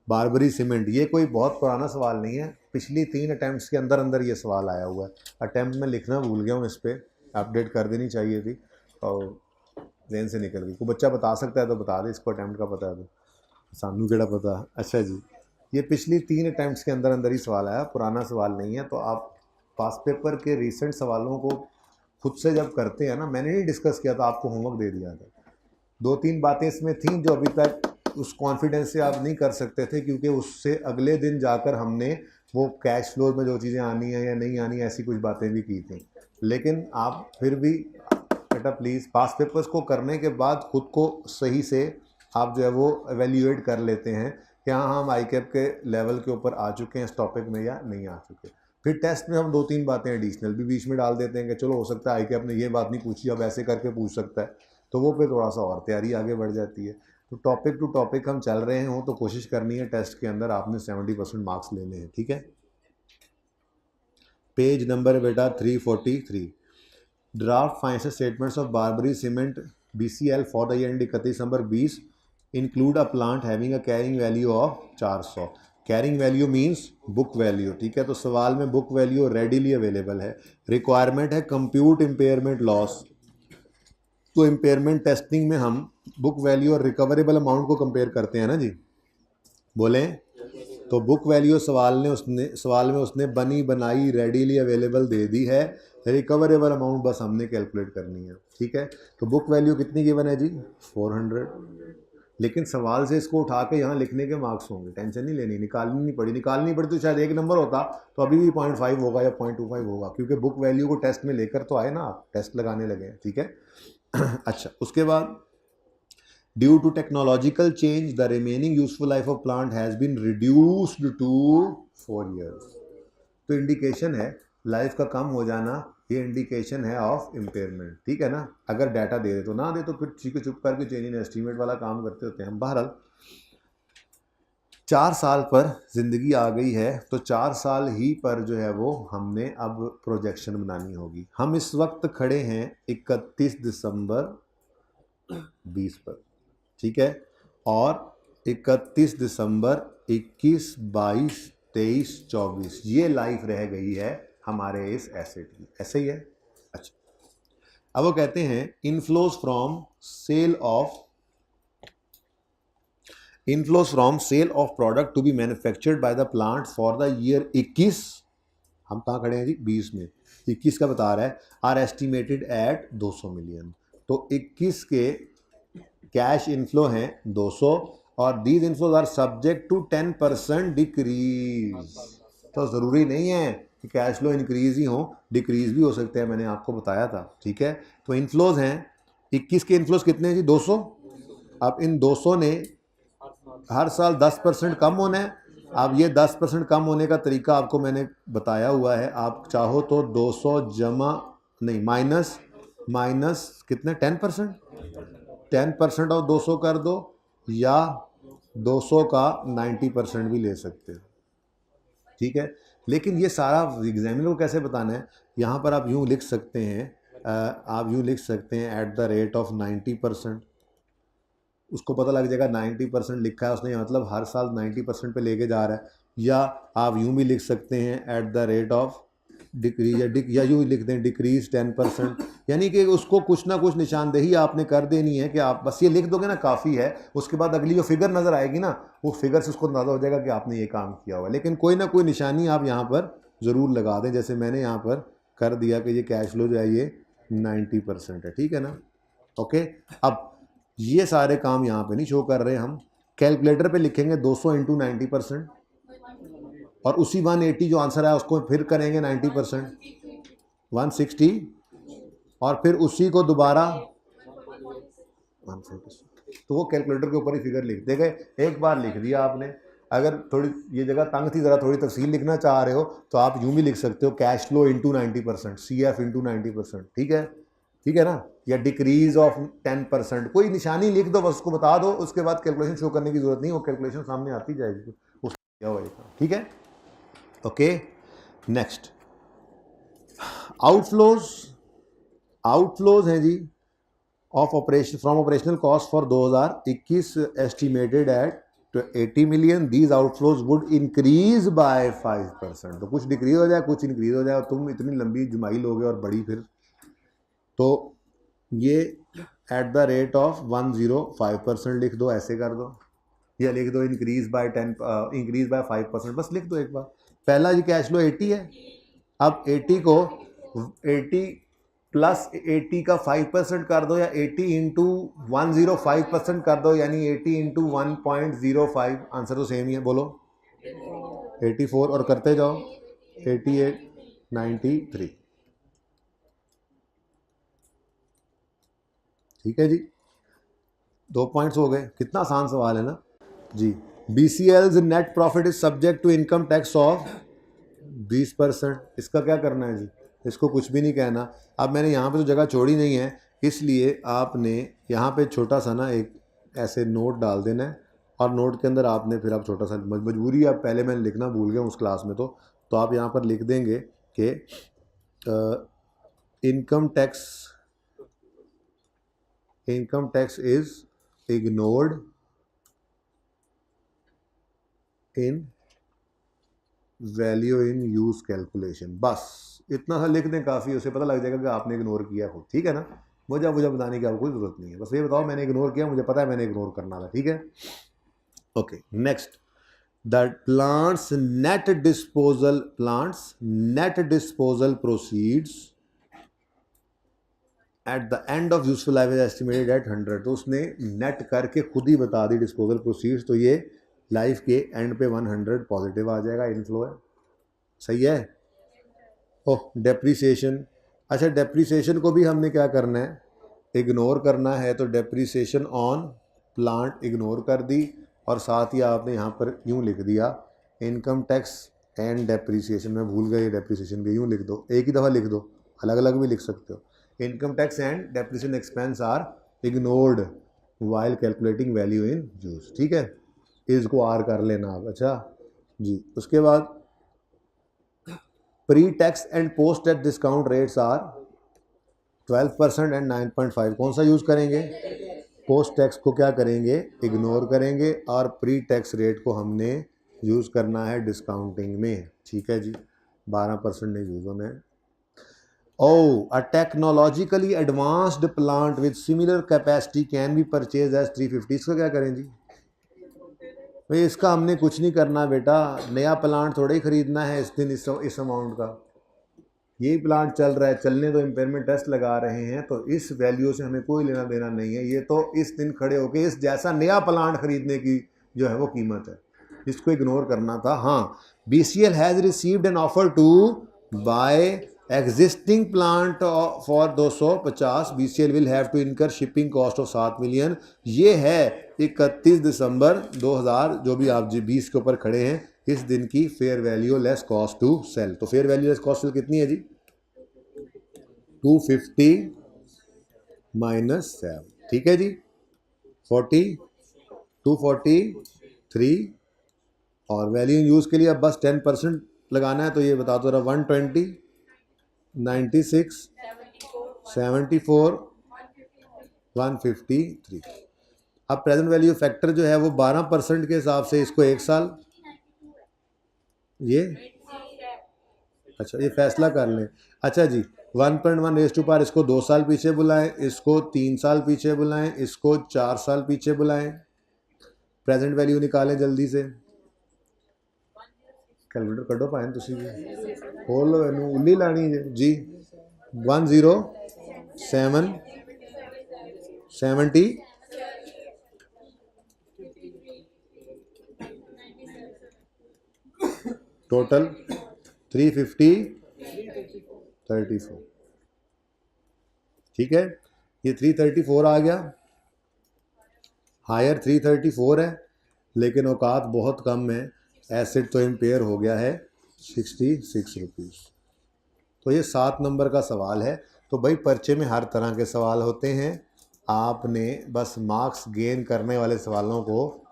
बारबरी सीमेंट, ये कोई बहुत पुराना सवाल नहीं है, पिछली 3 अटैम्प्ट्स के अंदर अंदर ये सवाल आया हुआ है। अटैम्प्ट में लिखना भूल गया हूँ, इस पर अपडेट कर देनी चाहिए थी और जहन से निकल गई। कोई बच्चा बता सकता है तो बता दे, इसको अटैम्प्ट का पता है तो, सानू केड़ा पता। अच्छा जी, ये पिछली 3 अटैम्प्ट्स के अंदर अंदर ही सवाल आया, पुराना सवाल नहीं है। तो आप पास पेपर के रिसेंट सवालों को खुद से जब करते हैं ना, मैंने नहीं डिस्कस किया था, आपको होमवर्क दे दिया था। 2-3 बातें इसमें थी जो अभी तक उस कॉन्फिडेंस से आप नहीं कर सकते थे, क्योंकि उससे अगले दिन जाकर हमने वो कैश फ्लो में जो चीज़ें आनी है या नहीं आनी, ऐसी कुछ बातें भी की थी। लेकिन आप फिर भी बेटा प्लीज़ पास पेपर्स को करने के बाद खुद को सही से आप जो है वो एवेल्यूएट कर लेते हैं कि हाँ हम ICAP के लेवल के ऊपर आ चुके हैं इस टॉपिक में या नहीं आ चुके। फिर टेस्ट में हम 2-3 बातें एडिशनल भी बीच में डाल देते हैं कि चलो हो सकता है ICAP ने ये बात नहीं पूछी, अब ऐसे करके पूछ सकता है, तो वो फिर थोड़ा सा और तैयारी आगे बढ़ जाती है। तो टॉपिक टू टॉपिक हम चल रहे हों तो कोशिश करनी है टेस्ट के अंदर आपने 70% मार्क्स लेने हैं, ठीक है। पेज नंबर बेटा 343, draft financial statements of Barbari cement BCL for the year and 31 December 20 include a plant having a carrying value of 400। Carrying value means book value, ठीक है। तो सवाल में बुक वैल्यू रेडीली अवेलेबल है। रिक्वायरमेंट है कंप्यूट इम्पेयरमेंट लॉस। तो इम्पेयरमेंट टेस्टिंग में हम बुक वैल्यू और रिकवरेबल अमाउंट को कंपेयर करते हैं ना जी, बोलें। तो बुक वैल्यू सवाल में उसने बनी बनाई रेडीली अवेलेबल दे दी है, रिकवरेबल अमाउंट बस हमने कैलकुलेट करनी है, ठीक है। तो बुक वैल्यू कितनी गिवन है जी? 400। लेकिन सवाल से इसको उठा के यहाँ लिखने के मार्क्स होंगे, टेंशन नहीं लेनी, निकालनी पड़ी तो शायद 1 नंबर होता तो अभी भी 0.5 होगा या 0.25 होगा, क्योंकि बुक वैल्यू को टेस्ट में लेकर तो आए ना आप, टेस्ट लगाने लगे, ठीक है। अच्छा, उसके बाद due to technological change the remaining useful life of plant has been reduced to 4 years. तो इंडिकेशन है लाइफ का कम हो जाना, ये इंडिकेशन है ऑफ इम्पेयरमेंट, ठीक है ना। अगर डाटा दे दे तो ना दे तो फिर ठीक है, चुप करके चेंज इन एस्टीमेट वाला काम करते होते हैं हम। बहरहाल 4 साल पर ज़िंदगी आ गई है, तो 4 साल ही पर जो है वो हमने अब प्रोजेक्शन बनानी होगी। हम इस वक्त खड़े हैं 31 दिसंबर 20 पर, ठीक है। और 31 दिसंबर 21, 22, 23, 24 ये लाइफ रह गई है हमारे इस एसेट की, ऐसे ही है। अच्छा, अब वो कहते हैं inflows from sale of product to be manufactured by the plant for the year 21, हम कहाँ खड़े हैं जी, 20 में। 21 का बता रहा है आर एस्टिमेटेड एट 200 मिलियन। तो 21 के कैश इनफ्लो हैं 200 और these inflows are subject to 10% decrease. तो ज़रूरी नहीं है कि कैश फ्लो इंक्रीज ही हो, डिक्रीज भी हो सकते हैं, मैंने आपको बताया था। ठीक है, तो इनफ्लोज हैं 21 के इनफ्लोज कितने हैं जी, 200। अब इन 200 ने हर साल 10% कम होना है। अब ये 10% कम होने का तरीका आपको मैंने बताया हुआ है। आप चाहो तो 200 जमा नहीं माइनस कितने 10% ऑफ 200 कर दो, या 200 का 90% भी ले सकते हो। ठीक है, लेकिन ये सारा एग्जामिनर को कैसे बताना है, यहाँ पर आप यूँ लिख सकते हैं, आप यूँ लिख सकते हैं एट द रेट ऑफ 90%। उसको पता लग जाएगा 90% लिखा है उसने, मतलब हर साल 90% पे लेके जा रहा है। या आप यूँ भी लिख सकते हैं at the rate of decrease, या यूँ लिख दें डिक्रीज 10%। यानी कि उसको कुछ ना कुछ निशानदेही आपने कर देनी है कि आप बस ये लिख दोगे ना काफ़ी है। उसके बाद अगली जो फिगर नज़र आएगी ना, वो फिगर से उसको अंदाज़ा हो जाएगा कि आपने ये काम किया हुआ है। लेकिन कोई ना कोई निशानी आप यहाँ पर ज़रूर लगा दें, जैसे मैंने यहाँ पर कर दिया कि ये कैश फ्लो जो है ये 90% है। ठीक है ना, ओके। अब ये सारे काम यहाँ पे नहीं शो कर रहे, हम कैलकुलेटर पे लिखेंगे 200 इंटू 90% और उसी 180 जो आंसर है उसको फिर करेंगे 90%, 160, और फिर उसी को दोबारा 140। तो वो कैलकुलेटर के ऊपर ही फिगर लिख देंगे। एक बार लिख दिया आपने। अगर थोड़ी ये जगह तंग थी, ज़रा थोड़ी तफसील लिखना चाह रहे हो तो आप यूँ भी लिख सकते हो cash flow into 90%, CF into 90%। ठीक है, ठीक है ना, या डिक्रीज ऑफ 10%, कोई निशानी लिख दो, बस उसको बता दो। उसके बाद कैलकुलेशन शो करने की जरूरत नहीं, वो कैलकुलेशन सामने आती जाएगी उसको क्या होगा। ठीक है, ओके। नेक्स्ट आउटफ्लोज हैं जी of operation from operational cost for 2021 estimated at 80 million. These outflows would increase by 5%। तो कुछ डिक्रीज हो जाए कुछ इंक्रीज हो जाए, तुम इतनी लंबी जुमाई लोगे और बड़ी, फिर तो ये एट द रेट ऑफ 105% लिख दो, ऐसे कर दो, या लिख दो इंक्रीज बाय 5%, बस लिख दो एक बार। पहला जी कैश फ्लो 80 है। अब 80 को 80 प्लस 80 का 5% कर दो, या 80 इंटू 105% कर दो, यानी 80 इंटू 1.05। आंसर तो सेम ही है, बोलो 84, और करते जाओ 88, 93। ठीक है जी, 2 पॉइंट्स हो गए। कितना आसान सवाल है ना जी। BCL's net profit is subject to income tax of 20%। इसका क्या करना है जी, इसको कुछ भी नहीं कहना। अब मैंने यहाँ पे तो जगह छोड़ी नहीं है, इसलिए आपने यहाँ पे छोटा सा ना एक ऐसे नोट डाल देना है, और नोट के अंदर आपने फिर आप छोटा सा मजबूरी, अब पहले मैंने लिखना भूल गया उस क्लास में, तो आप यहाँ पर लिख देंगे कि income tax is ignored in value in use calculation. बस इतना सा लिख दें, काफ़ी, उसे पता लग जाएगा कि आपने इग्नोर किया खुद। ठीक है ना, मुझे बताने की आपको कोई ज़रूरत नहीं है, बस ये बताओ मैंने इग्नोर किया, मुझे पता है मैंने इग्नोर करना था। ठीक है, okay. Next, the plants net disposal proceeds at the end of useful life is estimated at 100। तो उसने नेट करके खुद ही बता दी डिस्पोजल प्रोसीड्स, तो ये लाइफ के एंड पे 100 पॉजिटिव आ जाएगा, इनफ्लो है। सही है। ओह, डेप्रीसिएशन। अच्छा, डेप्रीसिएशन को भी हमने क्या करना है, इग्नोर करना है। तो डेप्रीसिएशन ऑन प्लांट इग्नोर कर दी, और साथ ही आपने यहाँ पर यूँ लिख दिया इनकम टैक्स एंड डेप्रीसिएशन। मैं भूल गया, डेप्रीसिएशन भी यूँ लिख दो, एक ही दफ़ा लिख दो, अलग अलग भी लिख सकते हो। Income tax and depreciation expense are ignored while calculating value in use. ठीक है, इसको आर कर लेना आप। अच्छा जी, उसके बाद pre tax and post tax discount rates are 12% and 9.5। कौन सा यूज़ करेंगे, पोस्ट टैक्स को क्या करेंगे, इग्नोर करेंगे, और प्री टैक्स रेट को हमने यूज़ करना है डिस्काउंटिंग में। ठीक है जी, 12% नहीं यूज़ होना है। A technologically advanced plant with similar capacity can be purchase as 350। इसका क्या करें जी, भाई इसका हमने कुछ नहीं करना बेटा, नया प्लांट थोड़ा ही खरीदना है इस दिन इस अमाउंट का, यही प्लांट चल रहा है, चलने तो इम्पेयरमेंट टेस्ट लगा रहे हैं, तो इस वैल्यू से हमें कोई लेना देना नहीं है। ये तो इस दिन खड़े होके इस जैसा नया प्लांट खरीदने की जो है वो कीमत है, इसको इग्नोर करना था। हाँ, BCL has received an offer to buy existing plant for 250, BCL will have to incur shipping cost of 7 million. ये है 31 दिसंबर 2000 जो भी आप जी 20 के ऊपर खड़े हैं, इस दिन की fair value less cost to sell. तो fair value less cost sell कितनी है जी? 250 माइनस 7, ठीक है जी, 243, और वैल्यू यूज़ के लिए अब बस 10% लगाना है, तो ये बता दो रहा 120, 96, 74, 153। अब प्रेजेंट वैल्यू फैक्टर जो है वो 12% के हिसाब से इसको 1 साल, ये अच्छा ये फैसला कर लें। अच्छा जी, 1.1 रेज़ टू पावर इसको 2 साल पीछे बुलाएं, इसको 3 साल पीछे बुलाएं, इसको 4 साल पीछे बुलाएं। प्रेजेंट वैल्यू निकालें जल्दी से, कैलकुलेटर कढ़ो पाएं तुसी भी, खोल लो इनू उल्ली लानी जी। 107, 70, टोटल 350, 34, ठीक है, ये 334 आ गया, हायर 334 है, लेकिन औकात बहुत कम है, एसेट तो इम्पेयर हो गया है 66 रुपीज़। तो ये 7 नंबर का सवाल है। तो भाई पर्चे में हर तरह के सवाल होते हैं, आपने बस मार्क्स गेन करने वाले सवालों को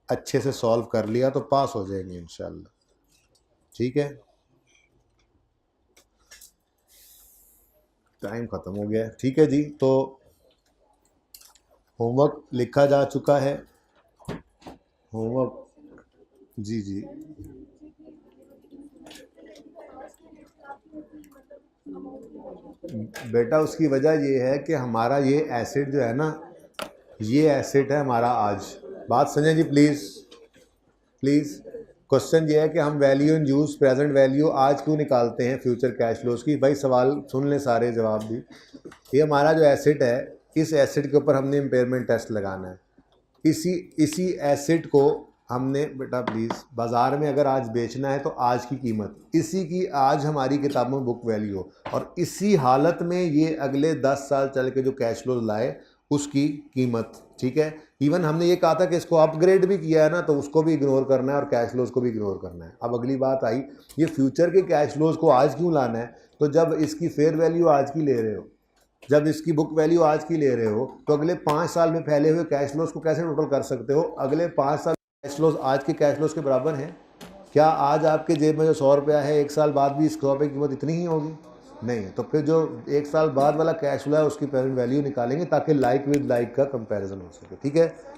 अच्छे से सॉल्व कर लिया तो पास हो जाएंगे इंशाल्लाह, ठीक है। टाइम ख़त्म हो गया है, ठीक है जी। तो होमवर्क लिखा जा चुका है, होमवर्क जी जी बेटा, उसकी वजह ये है कि हमारा ये एसेट जो है ना, ये एसेट है हमारा आज। बात समझें जी प्लीज़ प्लीज़। क्वेश्चन ये है कि हम value in use present value आज क्यों निकालते हैं फ्यूचर कैश फ्लोज की। भाई सवाल सुन लें सारे, जवाब भी। ये हमारा जो एसेट है, इस एसेट के ऊपर हमने इम्पेयरमेंट टेस्ट लगाना है। इसी एसेट को हमने बेटा प्लीज़, बाज़ार में अगर आज बेचना है तो आज की कीमत, इसी की आज हमारी किताबों में बुक वैल्यू हो, और इसी हालत में ये अगले 10 साल चल के जो कैश फ्लो लाए उसकी कीमत, ठीक है। इवन हमने ये कहा था कि इसको अपग्रेड भी किया है ना, तो उसको भी इग्नोर करना है और कैश फ्लोज को भी इग्नोर करना है। अब अगली बात आई, ये फ्यूचर के कैश फ्लोज को आज क्यों लाना है? तो जब इसकी फेयर वैल्यू आज की ले रहे हो, जब इसकी बुक वैल्यू आज की ले रहे हो, तो अगले 5 साल में फैले हुए कैश फ्लोज को कैसे टोटल कर सकते हो? अगले 5 साल कैश फ्लोज आज के कैश फ्लोज के बराबर हैं क्या? आज आपके जेब में जो 100 रुपया है, 1 साल बाद भी इस 100 रुपये की कीमत इतनी ही होगी? नहीं। तो फिर जो 1 साल बाद वाला कैश फ्लो है उसकी प्रेजेंट वैल्यू निकालेंगे ताकि लाइक विद लाइक का कंपैरिजन हो सके, ठीक है।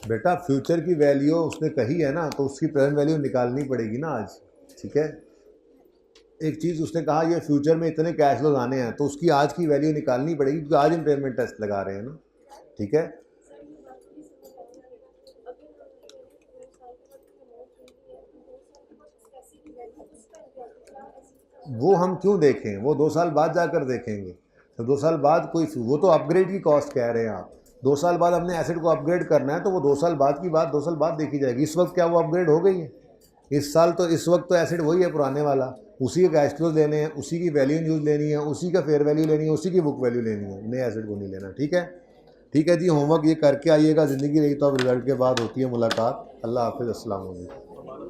बेटा फ्यूचर की वैल्यू उसने कही है ना, तो उसकी प्रेजेंट वैल्यू निकालनी पड़ेगी ना आज, ठीक है। एक चीज़ उसने कहा ये फ्यूचर में इतने कैश फ्लोज आने हैं, तो उसकी आज की वैल्यू निकालनी पड़ेगी क्योंकि आज इम्पेयरमेंट टेस्ट लगा रहे हैं ना, ठीक है। वो हम क्यों देखें, वो 2 साल बाद जाकर देखेंगे। तो 2 साल बाद कोई, वो तो अपग्रेड की कॉस्ट कह रहे हैं आप। 2 साल बाद हमने एसेट को अपग्रेड करना है, तो वो 2 साल बाद की बात 2 साल बाद देखी जाएगी। इस वक्त क्या वो अपग्रेड हो गई है? इस साल तो, इस वक्त तो एसेट वही है पुराने वाला, उसी के कैश फ्लोज लेने हैं, उसी की वैल्यू यूज लेनी है, उसी का फेयर वैल्यू लेनी है, उसी की बुक वैल्यू लेनी है, नए एसेट को नहीं लेना, ठीक है। ठीक है जी, होमवर्क ये करके आइएगा। ज़िंदगी रही तो अब रिजल्ट के बाद होती है मुलाकात। अल्लाह हाफिज़, अस्सलाम वालेकुम।